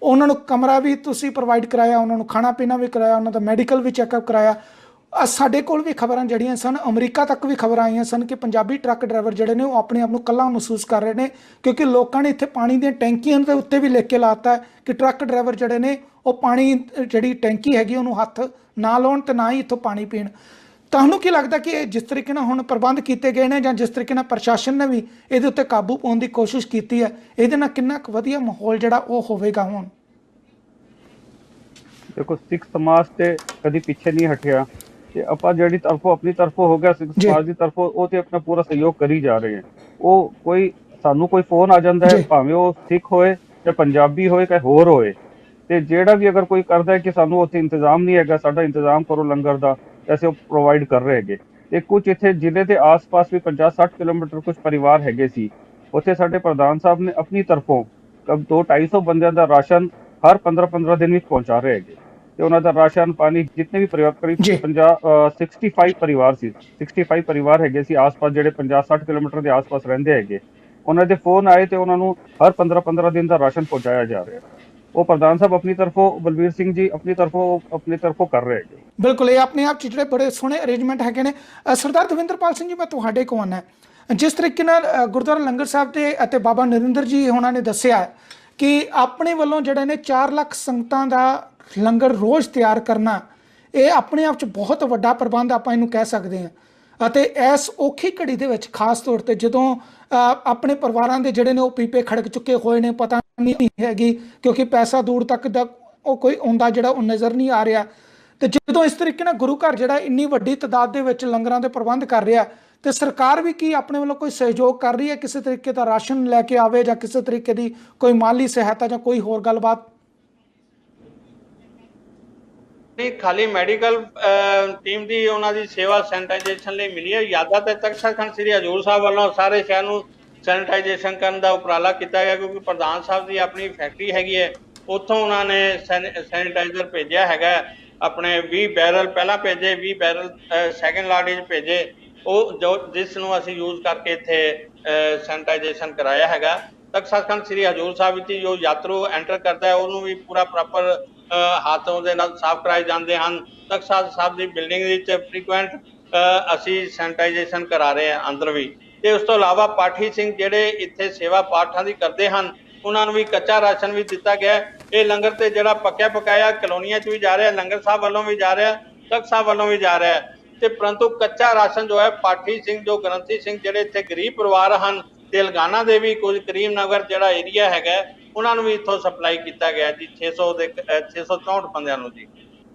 ਉਹਨਾਂ ਨੂੰ ਕਮਰਾ ਵੀ ਤੁਸੀਂ ਪ੍ਰੋਵਾਈਡ ਕਰਾਇਆ, ਉਹਨਾਂ ਨੂੰ ਖਾਣਾ ਪੀਣਾ ਵੀ ਕਰਾਇਆ, ਉਹਨਾਂ ਦਾ ਮੈਡੀਕਲ ਵੀ ਚੈੱਕਅਪ ਕਰਾਇਆ। ਸਾਡੇ ਕੋਲ ਵੀ ਖਬਰਾਂ ਜਿਹੜੀਆਂ ਸਨ, ਅਮਰੀਕਾ ਤੱਕ ਵੀ ਖਬਰਾਂ ਆਈਆਂ ਸਨ ਕਿ ਪੰਜਾਬੀ ਟਰੱਕ ਡਰਾਈਵਰ ਜਿਹੜੇ ਨੇ ਉਹ ਆਪਣੇ ਆਪ ਨੂੰ ਇਕੱਲਾ ਮਹਿਸੂਸ ਕਰ ਰਹੇ ਨੇ, ਕਿਉਂਕਿ ਲੋਕਾਂ ਨੇ ਇੱਥੇ ਪਾਣੀ ਦੀਆਂ ਟੈਂਕੀਆਂ ਦੇ ਉੱਤੇ ਵੀ ਲਿਖ ਕੇ ਲਾਤਾ ਕਿ ਟਰੱਕ ਡਰਾਈਵਰ ਜਿਹੜੇ ਨੇ ਉਹ ਪਾਣੀ ਜਿਹੜੀ ਟੈਂਕੀ ਹੈਗੀ ਉਹਨੂੰ ਹੱਥ ਨਾ ਲਾਉਣ ਤੇ ਨਾ ਹੀ ਇੱਥੋਂ ਪਾਣੀ ਪੀਣ। ਤੁਹਾਨੂੰ ਕੀ ਲੱਗਦਾ ਕਿ ਇਹ ਜਿਸ ਤਰੀਕੇ ਨਾਲ ਹੁਣ ਪ੍ਰਬੰਧ ਕੀਤੇ ਗਏ ਨੇ ਜਾਂ ਜਿਸ ਤਰੀਕੇ ਨਾਲ ਪ੍ਰਸ਼ਾਸਨ ਨੇ ਵੀ ਇਹਦੇ ਉੱਤੇ ਕਾਬੂ ਪਾਉਣ ਦੀ ਕੋਸ਼ਿਸ਼ ਕੀਤੀ ਹੈ, ਇਹਦੇ ਨਾਲ ਕਿੰਨਾ ਕੁ ਵਧੀਆ ਮਾਹੌਲ ਜਿਹੜਾ ਉਹ ਹੋਵੇਗਾ? ਹੁਣ ਦੇਖੋ ਸਿੱਖ ਸਮਾਜ ਤੇ ਕਦੀ ਪਿੱਛੇ ਨਹੀਂ ਹਟਿਆ ਤੇ ਆਪਾਂ ਜਿਹੜੀ ਤਰਫੋਂ ਆਪਣੀ ਤਰਫੋਂ ਹੋ ਗਿਆ ਸਿੱਖ ਸਮਾਜ ਦੀ ਤਰਫੋਂ ਉਹ ਤੇ ਆਪਣਾ ਪੂਰਾ ਸਹਿਯੋਗ ਕਰੀ ਜਾ ਰਹੇ ਹਨ। ਉਹ ਕੋਈ ਸਾਨੂੰ ਕੋਈ ਫੋਨ ਆ ਜਾਂਦਾ ਹੈ, ਭਾਵੇਂ ਉਹ ਸਿੱਖ ਹੋਏ ਜਾਂ ਪੰਜਾਬੀ ਹੋਏ ਜਾਂ ਹੋਰ ਹੋਏ, ਤੇ ਜਿਹੜਾ ਵੀ ਅਗਰ ਕੋਈ ਕਰਦਾ ਹੈ ਕਿ ਸਾਨੂੰ ਉੱਥੇ ਇੰਤਜ਼ਾਮ ਨਹੀਂ ਹੈਗਾ, ਸਾਡਾ ਇੰਤਜ਼ਾਮ ਕਰੋ ਲੰਗਰ ਦਾ, ਅਸੀਂ ਉਹ ਪ੍ਰੋਵਾਈਡ ਕਰ ਰਹੇ ਹੈਗੇ। ਤੇ ਕੁਝ ਇੱਥੇ ਜ਼ਿਲ੍ਹੇ ਦੇ ਆਸ-ਪਾਸ ਵੀ 50-60 ਕਿਲੋਮੀਟਰ ਕੁਝ ਪਰਿਵਾਰ ਹੈਗੇ ਸੀ, ਉੱਥੇ ਸਾਡੇ ਪ੍ਰਧਾਨ ਸਾਹਿਬ ਨੇ ਆਪਣੀ ਤਰਫੋਂ 200-250 ਬੰਦਿਆਂ ਦਾ ਰਾਸ਼ਨ ਹਰ 15-15 ਦਿਨ ਵਿੱਚ ਪਹੁੰਚਾ ਰਹੇ ਹੈਗੇ। ਤੇ ਉਹਨਾਂ ਦਾ ਰਾਸ਼ਨ ਪਾਣੀ ਜਿੰਨੇ ਵੀ ਪਰਿਵਾਰ ਕਰੀਬ 65 ਪਰਿਵਾਰ ਸੀ, 65 ਪਰਿਵਾਰ ਹੈਗੇ ਸੀ ਆਸ-ਪਾਸ ਜਿਹੜੇ 50-60 ਕਿਲੋਮੀਟਰ ਦੇ ਆਸ-ਪਾਸ ਰਹਿੰਦੇ ਹੈਗੇ। ਉਹਨਾਂ ਦੇ ਫੋਨ ਆਏ ਤੇ ਉਹਨਾਂ ਨੂੰ ਹਰ 15-15 ਦਿਨ ਦਾ ਰਾਸ਼ਨ ਪਹੁੰਚਾਇਆ ਜਾ ਰਿਹਾ। ਉਹ ਪ੍ਰਧਾਨ ਸਾਹਿਬ ਆਪਣੀ ਤਰਫੋਂ, ਬਲਬੀਰ ਸਿੰਘ ਜੀ ਆਪਣੀ ਤਰਫੋਂ ਕਰ ਰਹੇ ਹੈਗੇ। ਬਿਲਕੁਲ, ਇਹ ਆਪਣੇ ਆਪ 'ਚ ਜਿਹੜੇ ਬੜੇ ਸੋਹਣੇ ਅਰੇਂਜਮੈਂਟ ਹੈਗੇ ਨੇ। ਸਰਦਾਰ ਦਵਿੰਦਰਪਾਲ ਸਿੰਘ ਜੀ, ਮੈਂ ਤੁਹਾਡੇ ਕੋਲ ਆਉਣਾ, ਜਿਸ ਤਰੀਕੇ ਨਾਲ ਗੁਰਦੁਆਰਾ ਲੰਗਰ ਸਾਹਿਬ ਦੇ ਅਤੇ ਬਾਬਾ ਨਰਿੰਦਰ ਜੀ ਉਹਨਾਂ ਨੇ ਦੱਸਿਆ ਕਿ ਆਪਣੇ ਵੱਲੋਂ ਜਿਹੜੇ ਨੇ 4 ਲੱਖ ਸੰਗਤਾਂ ਦਾ ਲੰਗਰ ਰੋਜ਼ ਤਿਆਰ ਕਰਨਾ, ਇਹ ਆਪਣੇ ਆਪ 'ਚ ਬਹੁਤ ਵੱਡਾ ਪ੍ਰਬੰਧ ਆਪਾਂ ਇਹਨੂੰ ਕਹਿ ਸਕਦੇ ਹਾਂ। ਅਤੇ ਇਸ ਔਖੀ ਘੜੀ ਦੇ ਵਿੱਚ ਖਾਸ ਤੌਰ ਤੇ ਜਦੋਂ ਆਪਣੇ ਪਰਿਵਾਰਾਂ ਦੇ ਜਿਹੜੇ ਨੇ ਉਹ ਪੀਪੇ ਖੜਕ ਚੁੱਕੇ ਹੋਏ ਨੇ, ਪਤਾ ਨਹੀਂ ਹੈਗੀ ਕਿਉਂਕਿ ਪੈਸਾ ਦੂਰ ਤੱਕ ਦਾ ਉਹ ਕੋਈ ਆਉਂਦਾ ਜਿਹੜਾ ਉਹ ਨਜ਼ਰ ਨਹੀਂ ਆ ਰਿਹਾ, ਤੇ ਜਦੋਂ ਇਸ ਤਰੀਕੇ ਨਾਲ ਗੁਰੂ ਘਰ ਜਿਹੜਾ ਇੰਨੀ ਵੱਡੀ ਤਾਦਾਦ ਦੇ ਵਿੱਚ ਲੰਗਰਾਂ ਦੇ ਪ੍ਰਬੰਧ ਕਰ ਰਿਹਾ, ਤੇ ਸਰਕਾਰ ਵੀ ਕੀ ਆਪਣੇ ਵੱਲੋਂ ਕੋਈ ਸਹਿਯੋਗ ਕਰ ਰਹੀ ਹੈ, ਕਿਸੇ ਤਰੀਕੇ ਦਾ ਰਾਸ਼ਨ ਲੈ ਕੇ ਆਵੇ ਜਾਂ ਕਿਸੇ ਤਰੀਕੇ ਦੀ ਕੋਈ ਮਾਲੀ ਸਹਾਇਤਾ ਜਾਂ ਕੋਈ ਹੋਰ ਗੱਲਬਾਤ? ਨਹੀਂ, ਖਾਲੀ ਮੈਡੀਕਲ ਟੀਮ ਦੀ ਉਹਨਾਂ ਦੀ ਸੇਵਾ ਸੈਨੀਟਾਈਜੇਸ਼ਨ ਲਈ ਮਿਲੀ ਹੈ। ਜ਼ਿਆਦਾ ਤੱਕ ਸੱਚਖੰਡ ਸ੍ਰੀ ਹਜ਼ੂਰ ਸਾਹਿਬ ਵੱਲੋਂ ਸਾਰੇ ਸ਼ਹਿਰ ਨੂੰ ਸੈਨੀਟਾਈਜੇਸ਼ਨ ਕਰਨ ਦਾ ਉਪਰਾਲਾ ਕੀਤਾ ਗਿਆ, ਕਿਉਂਕਿ ਪ੍ਰਧਾਨ ਸਾਹਿਬ ਦੀ ਆਪਣੀ ਫੈਕਟਰੀ ਹੈਗੀ ਹੈ, ਉੱਥੋਂ ਉਹਨਾਂ ਨੇ ਸੈਨੀਟਾਈਜ਼ਰ ਭੇਜਿਆ ਹੈਗਾ। ਆਪਣੇ 20 ਬੈਰਲ ਪਹਿਲਾਂ ਭੇਜੇ, 20 ਬੈਰਲ ਸੈਕਿੰਡ ਲਾਟ ਵਿੱਚ ਭੇਜੇ, ਉਹ ਜਿਸ ਨੂੰ ਅਸੀਂ ਯੂਜ਼ ਕਰਕੇ ਇੱਥੇ ਸੈਨੀਟਾਈਜੇਸ਼ਨ ਕਰਾਇਆ ਹੈਗਾ। ਤਖਤ ਸੱਚਖੰਡ ਸ੍ਰੀ ਹਜ਼ੂਰ ਸਾਹਿਬ ਵਿੱਚ ਜੋ ਯਾਤਰੂ ਐਂਟਰ ਕਰਦਾ ਹੈ ਉਹਨੂੰ ਵੀ ਪੂਰਾ ਪ੍ਰੋਪਰ ਹੱਥ ਉਹਦੇ ਨਾਲ ਸਾਫ਼ ਕਰਾਏ ਜਾਂਦੇ ਹਨ। ਤਖਤ ਸਾਹਿਬ ਦੀ ਬਿਲਡਿੰਗ ਵਿੱਚ ਫ੍ਰੀਕੁਐਂਟ ਅਸੀਂ ਸੈਨੀਟਾਈਜੇਸ਼ਨ ਕਰਾ ਰਹੇ ਹਾਂ ਅੰਦਰ ਵੀ। ਤੇ ਉਸ ਤੋਂ ਇਲਾਵਾ ਪਾਠੀ ਸਿੰਘ ਜਿਹੜੇ ਇੱਥੇ ਸੇਵਾ ਪਾਠਾਂ ਦੀ ਕਰਦੇ ਹਨ, ਉਹਨਾਂ ਨੂੰ ਵੀ ਕੱਚਾ ਰਾਸ਼ਨ ਵੀ ਦਿੱਤਾ ਗਿਆ। ਇਹ ਲੰਗਰ ਤੇ ਜਿਹੜਾ ਪੱਕਿਆ ਪਕਾਇਆ ਕਲੋਨੀਆਂ 'ਚ ਵੀ ਜਾ ਰਿਹਾ, ਲੰਗਰ ਸਾਹਿਬ ਵੱਲੋਂ ਵੀ ਜਾ ਰਿਹਾ, ਤਖਤ ਸਾਹਿਬ ਵੱਲੋਂ ਵੀ ਜਾ ਰਿਹਾ। ਤੇ ਪਰੰਤੂ ਕੱਚਾ ਰਾਸ਼ਨ ਜੋ ਹੈ ਪਾਠੀ ਸਿੰਘ ਜੋ ਗ੍ਰੰਥੀ ਸਿੰਘ ਜਿਹੜੇ ਇੱਥੇ ਗਰੀਬ ਪਰਿਵਾਰ ਹਨ, ਤੇਲੰਗਾਨਾ ਦੇ ਵੀ ਕੁਝ ਕਰੀਮ ਨਗਰ ਜਿਹੜਾ ਏਰੀਆ ਹੈਗਾ, ਉਹਨਾਂ ਨੂੰ ਵੀ ਇੱਥੋਂ ਸਪਲਾਈ ਕੀਤਾ ਗਿਆ ਜੀ 664 ਬੰਦਿਆਂ ਨੂੰ ਜੀ।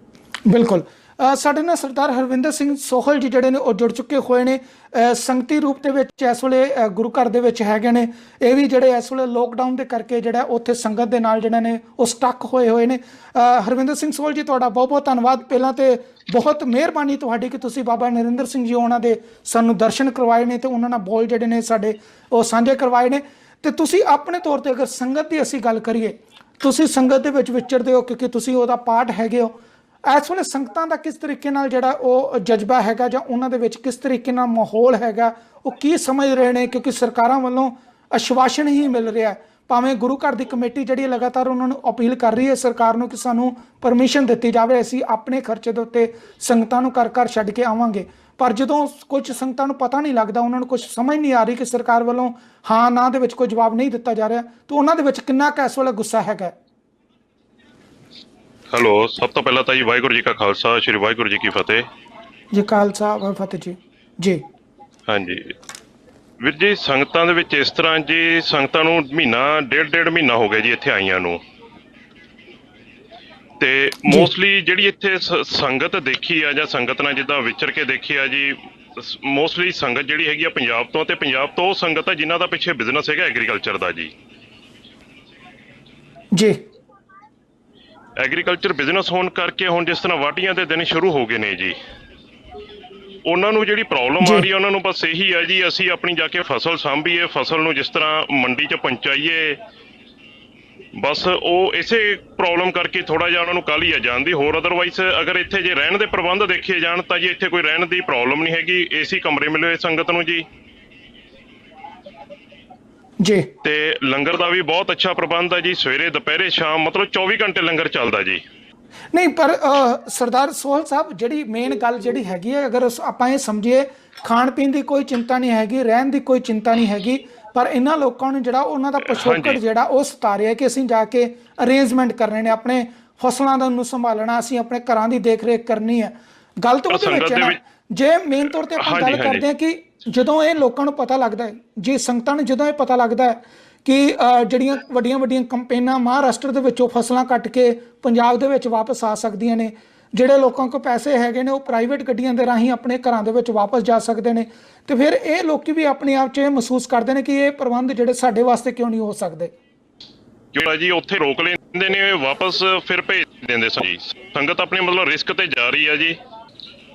ਬਿਲਕੁਲ, ਸਾਡੇ ਨਾਲ ਸਰਦਾਰ ਹਰਵਿੰਦਰ ਸਿੰਘ ਸੋਹਲ ਜੀ ਜਿਹੜੇ ਨੇ ਉਹ ਜੁੜ ਚੁੱਕੇ ਹੋਏ ਨੇ ਸੰਗਤੀ ਰੂਪ ਦੇ ਵਿੱਚ ਇਸ ਵੇਲੇ ਗੁਰੂ ਘਰ ਦੇ ਵਿੱਚ ਹੈਗੇ ਨੇ। ਇਹ ਵੀ ਜਿਹੜੇ ਇਸ ਵੇਲੇ ਲੋਕਡਾਊਨ ਦੇ ਕਰਕੇ ਜਿਹੜਾ ਉੱਥੇ ਸੰਗਤ ਦੇ ਨਾਲ ਜਿਹੜੇ ਨੇ ਉਹ ਸਟਕ ਹੋਏ ਨੇ। ਹਰਵਿੰਦਰ ਸਿੰਘ ਸੋਹਲ ਜੀ, ਤੁਹਾਡਾ ਬਹੁਤ ਬਹੁਤ ਧੰਨਵਾਦ। ਪਹਿਲਾਂ ਤੇ ਬਹੁਤ ਮਿਹਰਬਾਨੀ ਤੁਹਾਡੀ ਕਿ ਤੁਸੀਂ ਬਾਬਾ ਨਰਿੰਦਰ ਸਿੰਘ ਜੀ ਉਹਨਾਂ ਦੇ ਸਾਨੂੰ ਦਰਸ਼ਨ ਕਰਵਾਏ ਨੇ ਤੇ ਉਹਨਾਂ ਨਾਲ ਬੋਲ ਜਿਹੜੇ ਨੇ ਸਾਡੇ ਉਹ ਸਾਂਝੇ ਕਰਵਾਏ ਨੇ। ਤੇ ਤੁਸੀਂ ਆਪਣੇ ਤੌਰ ਤੇ ਅਗਰ ਸੰਗਤ ਦੀ ਅਸੀਂ ਗੱਲ ਕਰੀਏ, ਤੁਸੀਂ ਸੰਗਤ ਦੇ ਵਿੱਚ ਵਿਚਰਦੇ ਹੋ ਕਿਉਂਕਿ ਤੁਸੀਂ ਉਹਦਾ ਪਾਰਟ ਹੈਗੇ ਹੋ। ਇਸ ਵੇਲੇ ਸੰਗਤਾਂ ਦਾ ਕਿਸ ਤਰੀਕੇ ਨਾਲ ਜਿਹੜਾ ਉਹ ਜਜ਼ਬਾ ਹੈਗਾ ਜਾਂ ਉਹਨਾਂ ਦੇ ਵਿੱਚ ਕਿਸ ਤਰੀਕੇ ਨਾਲ ਮਾਹੌਲ ਹੈਗਾ, ਉਹ ਕੀ ਸਮਝ ਰਹੇ ਨੇ? ਕਿਉਂਕਿ ਸਰਕਾਰਾਂ ਵੱਲੋਂ ਆਸ਼ਵਾਸਨ ਹੀ ਮਿਲ ਰਿਹਾ, ਭਾਵੇਂ ਗੁਰੂ ਘਰ ਦੀ ਕਮੇਟੀ ਜਿਹੜੀ ਲਗਾਤਾਰ ਉਹਨਾਂ ਨੂੰ ਅਪੀਲ ਕਰ ਰਹੀ ਹੈ ਸਰਕਾਰ ਨੂੰ ਕਿ ਸਾਨੂੰ ਪਰਮਿਸ਼ਨ ਦਿੱਤੀ ਜਾਵੇ, ਅਸੀਂ ਆਪਣੇ ਖਰਚੇ ਦੇ ਉੱਤੇ ਸੰਗਤਾਂ ਨੂੰ ਘਰ ਘਰ ਛੱਡ ਕੇ ਆਵਾਂਗੇ, ਪਰ ਜਦੋਂ ਕੁਝ ਸੰਗਤਾਂ ਨੂੰ ਪਤਾ ਨਹੀਂ ਲੱਗਦਾ, ਉਹਨਾਂ ਨੂੰ ਕੁਝ ਸਮਝ ਨਹੀਂ ਆ ਰਹੀ ਕਿ ਸਰਕਾਰ ਵੱਲੋਂ ਹਾਂ ਨਾ ਦੇ ਵਿੱਚ ਕੋਈ ਜਵਾਬ ਨਹੀਂ ਦਿੱਤਾ ਜਾ ਰਿਹਾ, ਤਾਂ ਉਹਨਾਂ ਦੇ ਵਿੱਚ ਕਿੰਨਾ ਕੁ ਇਸ ਵੇਲੇ ਗੁੱਸਾ ਹੈਗਾ? ਹੈਲੋ, ਸਭ ਤੋਂ ਪਹਿਲਾਂ ਤਾਂ ਜੀ ਵਾਹਿਗੁਰੂ ਜੀ ਕਾ ਖਾਲਸਾ, ਸ਼੍ਰੀ ਵਾਹਿਗੁਰੂ ਜੀ ਕੀ ਫਤਿਹ। ਜੀ ਖਾਲਸਾ ਫਤਿਹ ਜੀ। ਜੀ ਹਾਂਜੀ ਵੀਰ ਜੀ, ਸੰਗਤਾਂ ਦੇ ਵਿੱਚ ਇਸ ਤਰ੍ਹਾਂ ਜੀ, ਸੰਗਤਾਂ ਨੂੰ ਡੇਢ ਮਹੀਨਾ ਹੋ ਗਿਆ ਜੀ ਇੱਥੇ ਆਈਆਂ ਨੂੰ, ਤੇ ਮੋਸਟਲੀ ਜਿਹੜੀ ਇੱਥੇ ਸੰਗਤ ਦੇਖੀ ਆ ਜਾਂ ਸੰਗਤ ਨਾਲ ਜਿੱਦਾਂ ਵਿਚਰ ਕੇ ਦੇਖੀ ਆ ਜੀ, ਮੋਸਟਲੀ ਸੰਗਤ ਜਿਹੜੀ ਹੈਗੀ ਆ ਪੰਜਾਬ ਤੋਂ, ਤੇ ਪੰਜਾਬ ਤੋਂ ਉਹ ਸੰਗਤ ਆ ਜਿਨ੍ਹਾਂ ਦਾ ਪਿੱਛੇ ਬਿਜ਼ਨਸ ਹੈਗਾ ਐਗਰੀਕਲਚਰ ਦਾ ਜੀ। ਜੀ ਐਗਰੀਕਲਚਰ ਬਿਜ਼ਨਸ ਹੋਣ ਕਰਕੇ ਹੁਣ ਜਿਸ ਤਰ੍ਹਾਂ ਵਾਢੀਆਂ ਦੇ ਦਿਨ ਸ਼ੁਰੂ ਹੋ ਗਏ ਨੇ ਜੀ, ਉਹਨਾਂ ਨੂੰ ਜਿਹੜੀ ਪ੍ਰੋਬਲਮ ਆ ਰਹੀ ਹੈ ਉਹਨਾਂ ਨੂੰ ਬਸ ਇਹੀ ਹੈ ਜੀ, ਅਸੀਂ ਆਪਣੀ ਜਾ ਕੇ ਫਸਲ ਸਾਂਭੀਏ, ਫਸਲ ਨੂੰ ਜਿਸ ਤਰ੍ਹਾਂ ਮੰਡੀ 'ਚ ਪਹੁੰਚਾਈਏ, ਬਸ ਉਹ ਇਸੇ ਪ੍ਰੋਬਲਮ ਕਰਕੇ ਥੋੜਾ ਜਿਹਾ ਉਹਨਾਂ ਨੂੰ ਕਾਹਲੀ ਆ ਜਾਣ ਦੀ। ਹੋਰ ਅਦਰਵਾਈਜ਼ ਅਗਰ ਇੱਥੇ ਜੇ ਰਹਿਣ ਦੇ ਪ੍ਰਬੰਧ ਦੇਖੇ ਜਾਣ ਤਾਂ ਜੀ ਇੱਥੇ ਕੋਈ ਰਹਿਣ ਦੀ ਪ੍ਰੋਬਲਮ ਨਹੀਂ ਹੈਗੀ, ਏਸੀ ਕਮਰੇ ਮਿਲੇ ਹੋਏ ਸੰਗਤ ਨੂੰ ਜੀ। ਜੀ ਤੇ ਲੰਗਰ ਦਾ ਵੀ ਬਹੁਤ ਅੱਛਾ ਪ੍ਰਬੰਧ ਹੈ ਜੀ, ਸਵੇਰੇ ਦੁਪਹਿਰੇ ਸ਼ਾਮ ਮਤਲਬ 24 ਘੰਟੇ ਲੰਗਰ ਚੱਲਦਾ ਜੀ। ਨਹੀਂ, ਪਰ ਸਰਦਾਰ ਸੋਹਲ ਸਾਹਿਬ, ਜਿਹੜੀ ਮੇਨ ਗੱਲ ਜਿਹੜੀ ਹੈਗੀ ਹੈ, ਅਗਰ ਆਪਾਂ ਇਹ ਸਮਝੀਏ ਖਾਣ ਪੀਣ ਦੀ ਕੋਈ ਚਿੰਤਾ ਨਹੀਂ ਹੈਗੀ, ਰਹਿਣ ਦੀ ਕੋਈ ਚਿੰਤਾ ਨਹੀਂ ਹੈਗੀ, ਪਰ ਇਹਨਾਂ ਲੋਕਾਂ ਨੂੰ ਜਿਹੜਾ ਉਹਨਾਂ ਦਾ ਪਿਛੋਕੜ ਜਿਹੜਾ ਉਹ ਸਤਾ ਰਿਹਾ ਕਿ ਅਸੀਂ ਜਾ ਕੇ ਅਰੇਂਜਮੈਂਟ ਕਰਨੇ ਨੇ, ਆਪਣੇ ਫਸਲਾਂ ਦਾ ਨੂੰ ਸੰਭਾਲਣਾ, ਅਸੀਂ ਆਪਣੇ ਘਰਾਂ ਦੀ ਦੇਖ ਰੇਖ ਕਰਨੀ ਹੈ। ਗੱਲ ਤਾਂ ਉਹਦੇ ਵਿੱਚ ਹੈ ਨਾ, ਜੇ ਮੇਨ ਤੌਰ ਤੇ ਆਪਾਂ ਗੱਲ ਕਰਦੇ ਹਾਂ ਕਿ ਜਦੋਂ ਇਹ ਲੋਕਾਂ ਨੂੰ ਪਤਾ ਲੱਗਦਾ ਹੈ, ਜੇ ਸੰਗਤਾਂ ਨੂੰ ਜਦੋਂ ਇਹ ਪਤਾ ਲੱਗਦਾ ਹੈ ਕਿ ਜਿਹੜੀਆਂ ਵੱਡੀਆਂ ਕੰਪੇਨਾਂ ਮਹਾਰਾਸ਼ਟਰ ਦੇ ਵਿੱਚੋਂ ਫਸਲਾਂ ਕੱਟ ਕੇ ਪੰਜਾਬ ਦੇ ਵਿੱਚ ਵਾਪਸ ਆ ਸਕਦੀਆਂ ਨੇ, ਜਿਹੜੇ ਲੋਕਾਂ ਕੋਲ ਪੈਸੇ ਹੈਗੇ ਨੇ ਉਹ ਪ੍ਰਾਈਵੇਟ ਗੱਡੀਆਂ ਦੇ ਰਾਹੀਂ ਆਪਣੇ ਘਰਾਂ ਦੇ ਵਿੱਚ ਵਾਪਸ ਜਾ ਸਕਦੇ ਨੇ, ਤੇ ਫਿਰ ਇਹ ਲੋਕੀ ਵੀ ਆਪਣੇ ਆਪ 'ਚ ਇਹ ਮਹਿਸੂਸ ਕਰਦੇ ਨੇ ਕਿ ਇਹ ਪ੍ਰਬੰਧ ਜਿਹੜੇ ਸਾਡੇ ਵਾਸਤੇ ਕਿਉਂ ਨਹੀਂ ਹੋ ਸਕਦੇ। ਕਿਉਂ ਜੀ ਉੱਥੇ ਰੋਕ ਲੈਂਦੇ ਨੇ, ਵਾਪਸ ਫਿਰ ਭੇਜ ਦਿੰਦੇ ਜੀ। ਸੰਗਤ ਆਪਣੀ ਮਤਲਬ ਰਿਸਕ ਤੇ ਜਾ ਰਹੀ ਹੈ ਜੀ,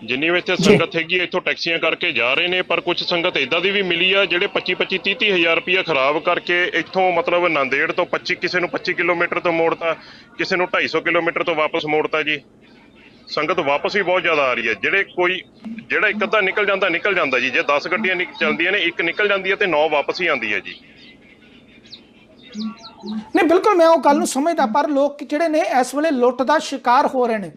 ਜਿੰਨੀ ਵੀ ਇੱਥੇ ਸੰਗਤ ਹੈਗੀ ਇੱਥੋਂ ਟੈਕਸੀਆਂ ਕਰਕੇ ਜਾ ਰਹੇ ਨੇ, ਪਰ ਕੁਝ ਸੰਗਤ ਇਦਾਂ ਦੀ ਵੀ ਮਿਲੀ ਆ ਜਿਹੜੇ 25 30 ਹਜ਼ਾਰ ਰੁਪਇਆ ਖਰਾਬ ਕਰਕੇ ਇੱਥੋਂ ਮਤਲਬ ਨਾਂਦੇੜ ਤੋਂ ਕਿਸੇ ਨੂੰ 25 ਕਿਲੋਮੀਟਰ ਤੋਂ ਮੋੜਤਾ, ਕਿਸੇ ਨੂੰ 250 ਕਿਲੋਮੀਟਰ ਤੋਂ ਵਾਪਸ ਮੋੜਤਾ ਜੀ। ਸੰਗਤ ਵਾਪਸ ਵੀ ਬਹੁਤ ਜ਼ਿਆਦਾ ਆ ਰਹੀ ਹੈ, ਜਿਹੜਾ ਇੱਕ ਅੱਧਾ ਨਿਕਲ ਜਾਂਦਾ ਜੀ। ਜੇ 10 ਗੱਡੀਆਂ ਚੱਲਦੀਆਂ ਨੇ, ਇੱਕ ਨਿਕਲ ਜਾਂਦੀ ਹੈ ਤੇ 9 ਵਾਪਸ ਹੀ ਆਉਂਦੀ ਹੈ ਜੀ। ਨਹੀਂ, ਬਿਲਕੁਲ ਮੈਂ ਉਹ ਗੱਲ ਨੂੰ ਸਮਝਦਾ, ਪਰ ਲੋਕ ਜਿਹੜੇ ਨੇ ਇਸ ਵੇਲੇ ਲੁੱਟ ਦਾ ਸ਼ਿਕਾਰ ਹੋ ਰਹੇ ਨੇ,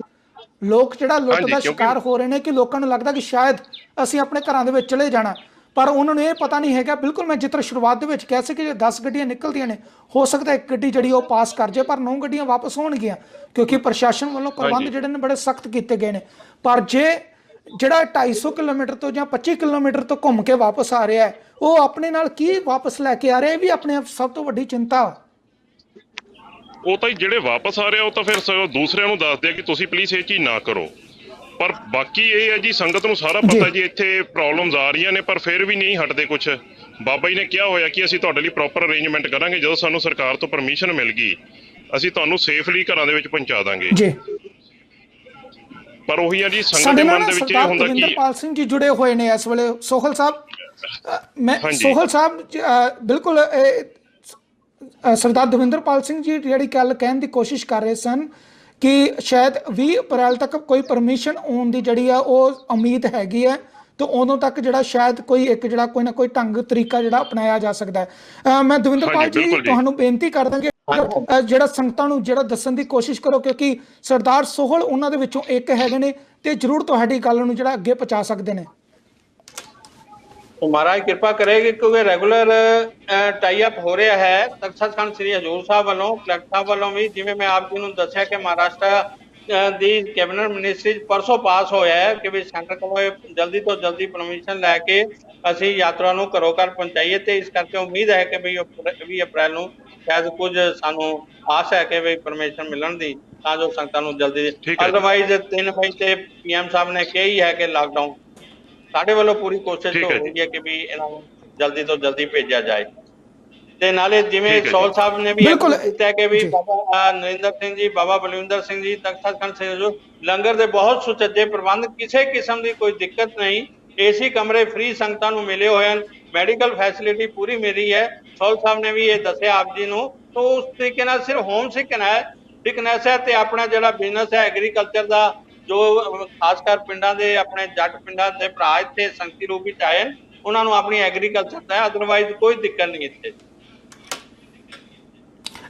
ਲੋਕ ਜਿਹੜਾ ਲੁੱਟ ਦਾ ਸ਼ਿਕਾਰ ਹੋ ਰਹੇ ਨੇ ਕਿ ਲੋਕਾਂ ਨੂੰ ਲੱਗਦਾ ਕਿ ਸ਼ਾਇਦ ਅਸੀਂ ਆਪਣੇ ਘਰਾਂ ਦੇ ਵਿੱਚ ਚਲੇ ਜਾਣਾ, ਪਰ ਉਹਨਾਂ ਨੂੰ ਇਹ ਪਤਾ ਨਹੀਂ ਹੈਗਾ। ਬਿਲਕੁਲ ਮੈਂ ਜਿਸ ਤਰ੍ਹਾਂ ਸ਼ੁਰੂਆਤ ਦੇ ਵਿੱਚ ਕਿਹਾ ਸੀ ਕਿ ਜੇ 10 ਗੱਡੀਆਂ ਨਿਕਲਦੀਆਂ ਨੇ, ਹੋ ਸਕਦਾ ਇੱਕ ਗੱਡੀ ਜਿਹੜੀ ਉਹ ਪਾਸ ਕਰ ਜਾਏ, ਪਰ 9 ਗੱਡੀਆਂ ਵਾਪਸ ਹੋਣਗੀਆਂ ਕਿਉਂਕਿ ਪ੍ਰਸ਼ਾਸਨ ਵੱਲੋਂ ਪ੍ਰਬੰਧ ਜਿਹੜੇ ਨੇ ਬੜੇ ਸਖਤ ਕੀਤੇ ਗਏ ਨੇ। ਪਰ ਜੇ ਜਿਹੜਾ 250 ਕਿਲੋਮੀਟਰ ਤੋਂ ਜਾਂ 25 ਕਿਲੋਮੀਟਰ ਤੋਂ ਘੁੰਮ ਕੇ ਵਾਪਸ ਆ ਰਿਹਾ ਹੈ, ਉਹ ਆਪਣੇ ਨਾਲ ਕੀ ਵਾਪਸ ਲੈ ਕੇ ਆ ਰਿਹਾ, ਇਹ ਵੀ ਆਪਣੇ ਆਪ ਸਭ ਤੋਂ ਵੱਡੀ ਚਿੰਤਾ। ਉਹ ਤਾਂ ਜਿਹੜੇ ਵਾਪਸ ਆ ਰਹੇ ਉਹ ਤਾਂ ਫਿਰ ਦੂਸਰਿਆਂ ਨੂੰ ਦੱਸਦੇ ਆ ਕਿ ਤੁਸੀਂ ਪਲੀਜ਼ ਇਹ ਚੀਜ਼ ਨਾ ਕਰੋ, ਪਰ ਬਾਕੀ ਇਹ ਹੈ ਜੀ ਸੰਗਤ ਨੂੰ ਸਾਰਾ ਪਤਾ ਜੀ ਇੱਥੇ ਪ੍ਰੋਬਲਮਸ ਆ ਰਹੀਆਂ ਨੇ, ਪਰ ਫਿਰ ਵੀ ਨਹੀਂ ਹਟਦੇ। ਕੁਛ ਬਾਬਾ ਜੀ ਨੇ ਕਿਹਾ ਹੋਇਆ ਕਿ ਅਸੀਂ ਤੁਹਾਡੇ ਲਈ ਪ੍ਰੋਪਰ ਅਰੇਂਜਮੈਂਟ ਕਰਾਂਗੇ, ਜਦੋਂ ਸਾਨੂੰ ਸਰਕਾਰ ਤੋਂ ਪਰਮਿਸ਼ਨ ਮਿਲ ਗਈ ਅਸੀਂ ਤੁਹਾਨੂੰ ਸੇਫਲੀ ਘਰਾਂ ਦੇ ਵਿੱਚ ਪਹੁੰਚਾ ਦਾਂਗੇ ਜੀ। ਪਰ ਉਹੀ ਆ ਜੀ, ਸੰਗਤ ਦੇ ਮਨ ਦੇ ਵਿੱਚ ਇਹ ਹੁੰਦਾ ਕਿ ਦਵਿੰਦਰਪਾਲ ਸਿੰਘ ਜੀ ਜੁੜੇ ਹੋਏ ਨੇ ਇਸ ਵੇਲੇ। ਸੋਹਲ ਸਾਹਿਬ, ਸੋਹਲ ਸਾਹਿਬ ਬਿਲਕੁਲ ਸਰਦਾਰ ਦਵਿੰਦਰਪਾਲ ਸਿੰਘ ਜੀ ਜਿਹੜੀ ਗੱਲ ਕਹਿਣ ਦੀ ਕੋਸ਼ਿਸ਼ ਕਰ ਰਹੇ ਸਨ ਕਿ ਸ਼ਾਇਦ 20 ਅਪ੍ਰੈਲ ਤੱਕ ਕੋਈ ਪਰਮਿਸ਼ਨ ਆਉਣ ਦੀ ਜਿਹੜੀ ਆ ਉਹ ਉਮੀਦ ਹੈਗੀ ਹੈ, ਤੇ ਉਦੋਂ ਤੱਕ ਜਿਹੜਾ ਸ਼ਾਇਦ ਕੋਈ ਨਾ ਕੋਈ ਢੰਗ ਤਰੀਕਾ ਜਿਹੜਾ ਅਪਣਾਇਆ ਜਾ ਸਕਦਾ ਹੈ। ਮੈਂ ਦਵਿੰਦਰਪਾਲ ਜੀ ਤੁਹਾਨੂੰ ਬੇਨਤੀ ਕਰ ਦਾਂਗੇ ਜਿਹੜਾ ਸੰਗਤਾਂ ਨੂੰ ਜਿਹੜਾ ਦੱਸਣ ਦੀ ਕੋਸ਼ਿਸ਼ ਕਰੋ, ਕਿਉਂਕਿ ਸਰਦਾਰ ਸੋਹਲ ਉਹਨਾਂ ਦੇ ਵਿੱਚੋਂ ਇੱਕ ਹੈਗੇ ਨੇ ਤੇ ਜ਼ਰੂਰ ਤੁਹਾਡੀ ਗੱਲ ਨੂੰ ਜਿਹੜਾ ਅੱਗੇ ਪਹੁੰਚਾ ਸਕਦੇ ਨੇ। ਮਹਾਰਾਜ ਕਿਰਪਾ ਕਰੇਗੀ ਕਿਉਂਕਿ ਰੈਗੂਲਰ ਟਾਈ ਅਪ ਹੋ ਰਿਹਾ ਹੈ ਤਖਤ ਸੱਚਖੰਡ ਸ੍ਰੀ ਹਜ਼ੂਰ ਸਾਹਿਬ ਵੱਲੋਂ, ਕਲੈਕਟਰ ਸਾਹਿਬ ਵੱਲੋਂ ਵੀ। ਜਿਵੇਂ ਮੈਂ ਆਪ ਜੀ ਨੂੰ ਦੱਸਿਆ ਕਿ ਮਹਾਰਾਸ਼ਟਰ ਦੀ ਕੈਬਨਿਟ ਮਿਨਿਸਟਰੀ ਪਰਸੋਂ ਪਾਸ ਹੋਇਆ ਹੈ ਕਿ ਵੀ ਸੈਂਟਰ ਕੋਲੋਂ ਜਲਦੀ ਤੋਂ ਜਲਦੀ ਪਰਮਿਸ਼ਨ ਲੈ ਕੇ ਅਸੀਂ ਯਾਤਰਾ ਨੂੰ ਘਰੋਂ ਘਰ ਪਹੁੰਚਾਈਏ, ਤੇ ਇਸ ਕਰਕੇ ਉਮੀਦ ਹੈ ਕਿ ਵੀ 20 ਅਪ੍ਰੈਲ ਨੂੰ ਸ਼ਾਇਦ ਕੁਝ ਸਾਨੂੰ ਆਸ ਹੈ ਕਿ ਵੀ ਪਰਮਿਸ਼ਨ ਮਿਲਣ ਦੀ, ਤਾਂ ਜੋ ਸੰਗਤਾਂ ਨੂੰ ਜਲਦੀ। ਅਦਰਵਾਈਜ਼ 3 ਮਈ ਤੇ PM ਸਾਹਿਬ ਨੇ ਕਿਹਾ ਹੀ ਹੈ ਕਿ ਲਾਕਡਾਊਨ, ਸਾਡੇ ਵੱਲੋਂ ਪੂਰੀ ਕੋਸ਼ਿਸ਼ ਹੋ ਰਹੀ ਹੈ ਕਿ ਵੀ ਇਹਨਾਂ ਨੂੰ ਜਲਦੀ ਤੋਂ ਜਲਦੀ ਭੇਜਿਆ ਜਾਏ। ਤੇ ਨਾਲੇ ਜਿਵੇਂ ਸੋਹਲ ਸਾਹਿਬ ਨੇ ਵੀ ਕੀਤਾ ਕਿ ਵੀ ਬਾਬਾ ਨਰਿੰਦਰ ਸਿੰਘ ਜੀ, ਬਾਬਾ ਬਲਵਿੰਦਰ ਸਿੰਘ ਜੀ, ਤਖਤ ਸੱਚਖੰਡ ਸ੍ਰੀ ਲੰਗਰ ਦੇ ਬਹੁਤ ਸੁਚੱਜੇ ਪ੍ਰਬੰਧ, ਕਿਸੇ ਕਿਸਮ ਦੀ ਕੋਈ ਦਿੱਕਤ ਨਹੀਂ, ਏਸੀ ਕਮਰੇ ਫ੍ਰੀ ਸੰਗਤਾਂ ਨੂੰ ਮਿਲੇ ਹੋਏ ਹਨ, ਮੈਡੀਕਲ ਫੈਸਿਲਿਟੀ ਪੂਰੀ ਮਿਲ ਰਹੀ ਹੈ। ਸੋਹਲ ਸਾਹਿਬ ਨੇ ਵੀ ਇਹ ਦੱਸਿਆ ਆਪ ਜੀ ਨੂੰ, ਤਾਂ ਉਸ ਤਰੀਕੇ ਨਾਲ ਸਿਰਫ ਹੋਮ ਸਿਕਨੈਸ ਹੈ ਤੇ ਆਪਣਾ ਜਿਹੜਾ ਬਿਜ਼ਨਸ ਹੈ ਐਗਰੀਕਲਚਰ ਦਾ, ਜੋ ਖਾਸ ਕਰ ਪਿੰਡਾਂ ਦੇ ਆਪਣੇ ਜੱਟ ਪਿੰਡਾਂ ਦੇ ਭਰਾ ਇੱਥੇ ਸੰਗਤੀ ਰੂਪ ਵਿੱਚ ਆਏ ਨੇ, ਉਹਨਾਂ ਨੂੰ ਆਪਣੀ ਐਗਰੀਕਲਚਰ ਦਾ, ਅਦਰਵਾਈਜ਼ ਕੋਈ ਦਿੱਕਤ ਨਹੀਂ ਇੱਥੇ।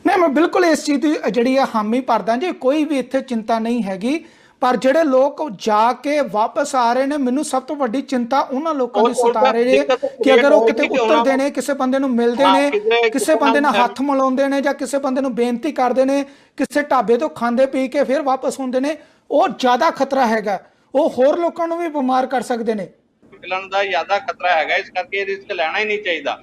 ਨਹੀਂ, ਮੈਂ ਬਿਲਕੁਲ ਇਸ ਚੀਜ਼ ਦੀ ਜਿਹੜੀ ਆ ਹਾਮੀ ਭਰਦਾ ਜੀ, ਕੋਈ ਵੀ ਇੱਥੇ ਚਿੰਤਾ ਨਹੀਂ ਹੈਗੀ, ਪਰ ਜਿਹੜੇ ਲੋਕ ਜਾ ਕੇ ਵਾਪਸ ਆ ਰਹੇ ਨੇ, ਮੈਨੂੰ ਸਭ ਤੋਂ ਵੱਡੀ ਚਿੰਤਾ ਉਹਨਾਂ ਲੋਕਾਂ ਦੀ ਸਤਾ ਰਹੀ ਹੈ ਕਿ ਅਗਰ ਉਹ ਕਿਤੇ ਉਤਰਦੇ ਨੇ, ਕਿਸੇ ਬੰਦੇ ਨੂੰ ਮਿਲਦੇ ਨੇ, ਕਿਸੇ ਬੰਦੇ ਨਾਲ ਹੱਥ ਮਿਲਾਉਂਦੇ ਨੇ ਜਾਂ ਕਿਸੇ ਬੰਦੇ ਨੂੰ ਬੇਨਤੀ ਕਰਦੇ ਨੇ, ਕਿਸੇ ਢਾਬੇ ਤੋਂ ਖਾਂਦੇ ਪੀ ਕੇ ਫਿਰ ਵਾਪਸ ਹੁੰਦੇ ਨੇ, ਉਹ ਜ਼ਿਆਦਾ ਖਤਰਾ ਹੈਗਾ। ਉਹ ਹੋਰ ਲੋਕਾਂ ਨੂੰ ਵੀ ਬਿਮਾਰ ਕਰ ਸਕਦੇ ਨੇ। ਨਿਕਲਣ ਦਾ ਜ਼ਿਆਦਾ ਖਤਰਾ ਹੈਗਾ, ਇਸ ਕਰਕੇ ਰਿਸਕ ਲੈਣਾ ਹੀ ਨਹੀਂ ਚਾਹੀਦਾ।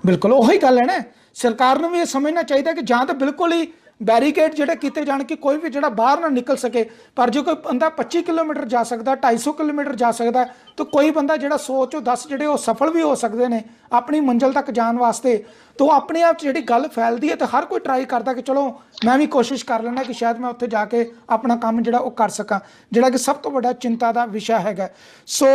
ਬਿਲਕੁਲ ਉਹੀ ਗੱਲ ਹੈ ਨਾ, ਸਰਕਾਰ ਨੂੰ ਵੀ ਇਹ ਸਮਝਣਾ ਚਾਹੀਦਾ ਕਿ ਜਾਂ ਤਾਂ ਬਿਲਕੁਲ ਹੀ ਬੈਰੀਕੇਡ ਜਿਹੜੇ ਕੀਤੇ ਜਾਣ ਕਿ ਕੋਈ ਵੀ ਜਿਹੜਾ ਬਾਹਰ ਨਾ ਨਿਕਲ ਸਕੇ, ਪਰ ਜੇ ਕੋਈ ਬੰਦਾ 25 ਕਿਲੋਮੀਟਰ ਜਾ ਸਕਦਾ, 250 ਕਿਲੋਮੀਟਰ ਜਾ ਸਕਦਾ, ਤਾਂ ਕੋਈ ਬੰਦਾ ਜਿਹੜਾ 100 ਚੋਂ 10 ਜਿਹੜੇ ਉਹ ਸਫਲ ਵੀ ਹੋ ਸਕਦੇ ਨੇ ਆਪਣੀ ਮੰਜ਼ਿਲ ਤੱਕ ਜਾਣ ਵਾਸਤੇ। ਤਾਂ ਆਪਣੇ ਆਪ 'ਚ ਜਿਹੜੀ ਗੱਲ ਫੈਲਦੀ ਹੈ ਤਾਂ ਹਰ ਕੋਈ ਟਰਾਈ ਕਰਦਾ ਕਿ ਚਲੋ ਮੈਂ ਵੀ ਕੋਸ਼ਿਸ਼ ਕਰ ਲੈਣਾ ਕਿ ਸ਼ਾਇਦ ਮੈਂ ਉੱਥੇ ਜਾ ਕੇ ਆਪਣਾ ਕੰਮ ਜਿਹੜਾ ਉਹ ਕਰ ਸਕਾਂ, ਜਿਹੜਾ ਕਿ ਸਭ ਤੋਂ ਵੱਡਾ ਚਿੰਤਾ ਦਾ ਵਿਸ਼ਾ ਹੈਗਾ। ਸੋ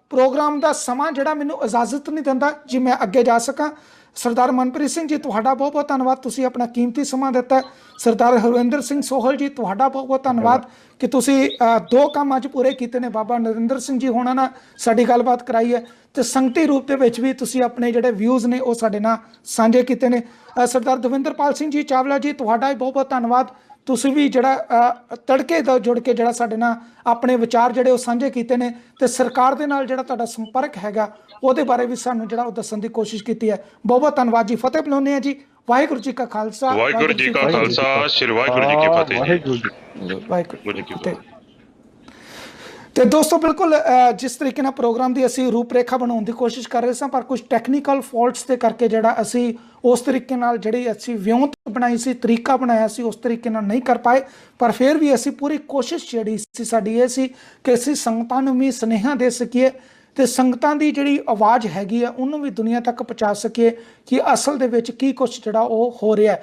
ਪ੍ਰੋਗਰਾਮ ਦਾ ਸਮਾਂ ਜਿਹੜਾ ਮੈਨੂੰ ਇਜਾਜ਼ਤ ਨਹੀਂ ਦਿੰਦਾ ਜੀ ਮੈਂ ਅੱਗੇ ਜਾ ਸਕਾਂ। ਸਰਦਾਰ ਮਨਪ੍ਰੀਤ ਸਿੰਘ ਜੀ ਤੁਹਾਡਾ ਬਹੁਤ ਬਹੁਤ ਧੰਨਵਾਦ, ਤੁਸੀਂ ਆਪਣਾ ਕੀਮਤੀ ਸਮਾਂ ਦਿੱਤਾ। ਸਰਦਾਰ ਹਰਵਿੰਦਰ ਸਿੰਘ ਸੋਹਲ ਜੀ ਤੁਹਾਡਾ ਬਹੁਤ ਬਹੁਤ ਧੰਨਵਾਦ ਕਿ ਤੁਸੀਂ 2 ਕੰਮ ਅੱਜ ਪੂਰੇ ਕੀਤੇ ਨੇ। ਬਾਬਾ ਨਰਿੰਦਰ ਸਿੰਘ ਜੀ ਹੋਣਾ ਨਾਲ ਸਾਡੀ ਗੱਲਬਾਤ ਕਰਾਈ ਹੈ ਤੇ ਸੰਗਤੀ ਰੂਪ ਦੇ ਵਿੱਚ ਵੀ ਤੁਸੀਂ ਆਪਣੇ ਜਿਹੜੇ ਵਿਊਜ਼ ਨੇ ਉਹ ਸਾਡੇ ਨਾਲ ਸਾਂਝੇ ਕੀਤੇ ਨੇ। ਸਰਦਾਰ ਦਵਿੰਦਰਪਾਲ ਸਿੰਘ ਜੀ ਚਾਵਲਾ ਜੀ ਤੁਹਾਡਾ ਵੀ ਬਹੁਤ ਬਹੁਤ ਧੰਨਵਾਦ, ਤੁਸੀਂ ਵੀ ਜਿਹੜਾ ਤੜਕੇ ਦਾ ਜੁੜ ਕੇ ਜਿਹੜਾ ਸਾਡੇ ਨਾਲ ਆਪਣੇ ਵਿਚਾਰ ਜਿਹੜੇ ਉਹ ਸਾਂਝੇ ਕੀਤੇ ਨੇ ਤੇ ਸਰਕਾਰ ਦੇ ਨਾਲ ਜਿਹੜਾ ਤੁਹਾਡਾ ਸੰਪਰਕ ਹੈਗਾ ਉਹਦੇ ਬਾਰੇ ਵੀ ਸਾਨੂੰ ਜਿਹੜਾ ਉਹ ਦੱਸਣ ਦੀ ਕੋਸ਼ਿਸ਼ ਕੀਤੀ ਹੈ। ਬਹੁਤ ਬਹੁਤ ਧੰਨਵਾਦ ਜੀ। ਫਤਿਹ ਬੁਲਾਉਂਦੇ ਹਾਂ ਜੀ। ਵਾਹਿਗੁਰੂ ਜੀ ਕਾ ਖਾਲਸਾ, ਵਾਹਿਗੁਰੂ ਜੀ ਕਾ ਖਾਲਸਾ, ਸ੍ਰੀ ਵਾਹਿਗੁਰੂ ਜੀ ਕੀ ਫਤਿਹ। ਵਾਹਿਗੁਰੂ ਜੀ ਕੀ ਫਤਿਹ। ਤੇ ਦੋਸਤੋ ਬਿਲਕੁਲ ਜਿਸ ਤਰੀਕੇ ਨਾਲ ਪ੍ਰੋਗਰਾਮ ਦੀ ਅਸੀਂ ਰੂਪਰੇਖਾ ਬਣਾਉਣ ਦੀ ਕੋਸ਼ਿਸ਼ ਕਰ ਰਹੇ ਸਾਂ, ਪਰ ਕੁਝ ਟੈਕਨੀਕਲ ਫਾਲਟਸ ਦੇ ਕਰਕੇ ਜਿਹੜਾ ਅਸੀਂ ਉਸ ਤਰੀਕੇ ਨਾਲ ਜਿਹੜੀ ਅਸੀਂ ਵਿਉਂਤ ਬਣਾਈ ਸੀ, ਤਰੀਕਾ ਬਣਾਇਆ ਸੀ, ਉਸ ਤਰੀਕੇ ਨਾਲ ਨਹੀਂ ਕਰ ਪਾਏ। ਪਰ ਫਿਰ ਵੀ ਅਸੀਂ ਪੂਰੀ ਕੋਸ਼ਿਸ਼ ਜਿਹੜੀ ਸੀ ਸਾਡੀ ਇਹ ਸੀ ਕਿ ਅਸੀਂ ਸੰਗਤਾਂ ਨੂੰ ਵੀ ਸੁਨੇਹਾ ਦੇ ਸਕੀਏ ਤੇ ਸੰਗਤਾਂ ਦੀ ਜਿਹੜੀ ਆਵਾਜ਼ ਹੈਗੀ ਆ ਉਹਨੂੰ ਵੀ ਦੁਨੀਆ ਤੱਕ ਪਹੁੰਚਾ ਸਕੀਏ ਕਿ ਅਸਲ ਦੇ ਵਿੱਚ ਕੀ ਕੁਛ ਜਿਹੜਾ ਉਹ ਹੋ ਰਿਹਾ।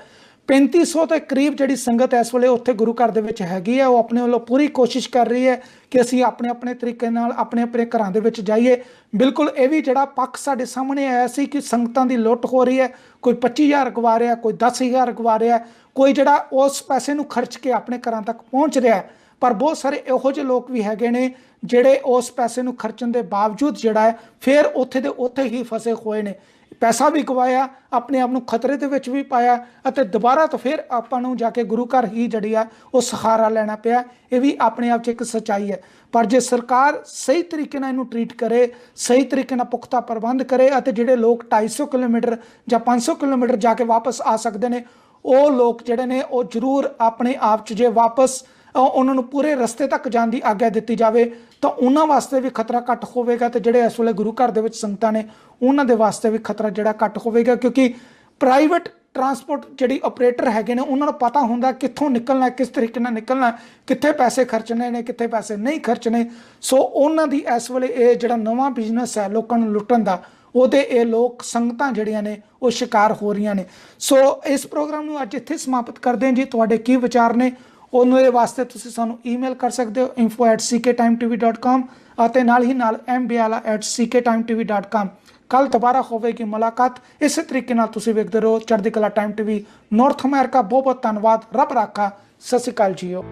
3500 ਦੇ ਕਰੀਬ ਜਿਹੜੀ ਸੰਗਤ ਇਸ ਵੇਲੇ ਉੱਥੇ ਗੁਰੂ ਘਰ ਦੇ ਵਿੱਚ ਹੈਗੀ ਹੈ, ਉਹ ਆਪਣੇ ਵੱਲੋਂ ਪੂਰੀ ਕੋਸ਼ਿਸ਼ ਕਰ ਰਹੀ ਹੈ ਕਿ ਅਸੀਂ ਆਪਣੇ ਆਪਣੇ ਤਰੀਕੇ ਨਾਲ ਆਪਣੇ ਆਪਣੇ ਘਰਾਂ ਦੇ ਵਿੱਚ ਜਾਈਏ। ਬਿਲਕੁਲ ਇਹ ਵੀ ਜਿਹੜਾ ਪੱਖ ਸਾਡੇ ਸਾਹਮਣੇ ਆਇਆ ਸੀ ਕਿ ਸੰਗਤਾਂ ਦੀ ਲੁੱਟ ਹੋ ਰਹੀ ਹੈ, ਕੋਈ 25,000 ਗਵਾ ਰਿਹਾ, ਕੋਈ 10,000 ਗਵਾ ਰਿਹਾ, ਕੋਈ ਜਿਹੜਾ ਉਸ ਪੈਸੇ ਨੂੰ ਖਰਚ ਕੇ ਆਪਣੇ ਘਰਾਂ ਤੱਕ ਪਹੁੰਚ ਰਿਹਾ। ਪਰ ਬਹੁਤ ਸਾਰੇ ਇਹੋ ਜਿਹੇ ਲੋਕ ਵੀ ਹੈਗੇ ਨੇ ਜਿਹੜੇ ਉਸ ਪੈਸੇ ਨੂੰ ਖਰਚਣ ਦੇ ਬਾਵਜੂਦ ਜਿਹੜਾ ਹੈ ਫਿਰ ਉੱਥੇ ਦੇ ਉੱਥੇ ਹੀ ਫਸੇ ਹੋਏ ਨੇ। ਪੈਸਾ ਵੀ ਗਵਾਇਆ, ਆਪਣੇ ਆਪ ਨੂੰ ਖਤਰੇ ਦੇ ਵਿੱਚ ਵੀ ਪਾਇਆ ਅਤੇ ਦੁਬਾਰਾ ਤੋਂ ਫਿਰ ਆਪਾਂ ਨੂੰ ਜਾ ਕੇ ਗੁਰੂ ਘਰ ਹੀ ਜਿਹੜੀ ਆ ਉਹ ਸਹਾਰਾ ਲੈਣਾ ਪਿਆ। ਇਹ ਵੀ ਆਪਣੇ ਆਪ 'ਚ ਇੱਕ ਸੱਚਾਈ ਹੈ। ਪਰ ਜੇ ਸਰਕਾਰ ਸਹੀ ਤਰੀਕੇ ਨਾਲ ਇਹਨੂੰ ਟਰੀਟ ਕਰੇ, ਸਹੀ ਤਰੀਕੇ ਨਾਲ ਪੁਖਤਾ ਪ੍ਰਬੰਧ ਕਰੇ ਅਤੇ ਜਿਹੜੇ ਲੋਕ 250 ਕਿਲੋਮੀਟਰ ਜਾਂ 500 ਕਿਲੋਮੀਟਰ ਜਾ ਕੇ ਵਾਪਸ ਆ ਸਕਦੇ ਨੇ ਉਹ ਲੋਕ ਜਿਹੜੇ ਨੇ ਉਹ ਜ਼ਰੂਰ ਆਪਣੇ ਆਪ 'ਚ ਜੇ ਵਾਪਸ ਉਹਨਾਂ ਨੂੰ ਪੂਰੇ ਰਸਤੇ ਤੱਕ ਜਾਣ ਦੀ ਆਗਿਆ ਦਿੱਤੀ ਜਾਵੇ ਤਾਂ ਉਹਨਾਂ ਵਾਸਤੇ ਵੀ ਖਤਰਾ ਘੱਟ ਹੋਵੇਗਾ ਤੇ ਜਿਹੜੇ ਇਸ ਵੇਲੇ ਗੁਰੂ ਘਰ ਦੇ ਵਿੱਚ ਸੰਗਤਾਂ ਨੇ ਉਹਨਾਂ ਦੇ ਵਾਸਤੇ ਵੀ ਖਤਰਾ ਜਿਹੜਾ ਘੱਟ ਹੋਵੇਗਾ। ਕਿਉਂਕਿ ਪ੍ਰਾਈਵੇਟ ਟਰਾਂਸਪੋਰਟ ਜਿਹੜੀ ਆਪਰੇਟਰ ਹੈਗੇ ਨੇ ਉਹਨਾਂ ਨੂੰ ਪਤਾ ਹੁੰਦਾ ਕਿੱਥੋਂ ਨਿਕਲਣਾ, ਕਿਸ ਤਰੀਕੇ ਨਾਲ ਨਿਕਲਣਾ, ਕਿੱਥੇ ਪੈਸੇ ਖਰਚਣੇ ਨੇ, ਕਿੱਥੇ ਪੈਸੇ ਨਹੀਂ ਖਰਚਣੇ। ਸੋ ਉਹਨਾਂ ਦੀ ਇਸ ਵੇਲੇ ਇਹ ਜਿਹੜਾ ਨਵਾਂ ਬਿਜ਼ਨਸ ਹੈ ਲੋਕਾਂ ਨੂੰ ਲੁੱਟਣ ਦਾ, ਉਹਦੇ ਇਹ ਲੋਕ ਸੰਗਤਾਂ ਜਿਹੜੀਆਂ ਨੇ ਉਹ ਸ਼ਿਕਾਰ ਹੋ ਰਹੀਆਂ ਨੇ। ਸੋ ਇਸ ਪ੍ਰੋਗਰਾਮ ਨੂੰ ਅੱਜ ਇੱਥੇ ਸਮਾਪਤ ਕਰਦੇ ਹਾਂ ਜੀ। ਤੁਹਾਡੇ ਕੀ ਵਿਚਾਰ ਨੇ ਉਹਦੇ ਵਾਸਤੇ ਤੁਸੀਂ ਸਾਨੂੰ ਈਮੇਲ ਕਰ ਸਕਦੇ ਹੋ info@cktimetv.com ਅਤੇ ਨਾਲ ਹੀ ਨਾਲ mbiala@cktimetv.com। ਕੱਲ ਦੁਬਾਰਾ ਹੋਵੇਗੀ ਮੁਲਾਕਾਤ। ਇਸੇ ਤਰੀਕੇ ਨਾਲ ਤੁਸੀਂ ਵੇਖਦੇ ਰਹੋ ਚੜ੍ਹਦੀ ਕਲਾ ਟਾਈਮ ਟੀਵੀ ਨਾਰਥ ਅਮਰੀਕਾ। ਬਹੁਤ ਬਹੁਤ ਧੰਨਵਾਦ। ਰੱਬ ਰਾਖਾ। ਸਤਿ ਸ਼੍ਰੀ ਅਕਾਲ ਜੀਓ।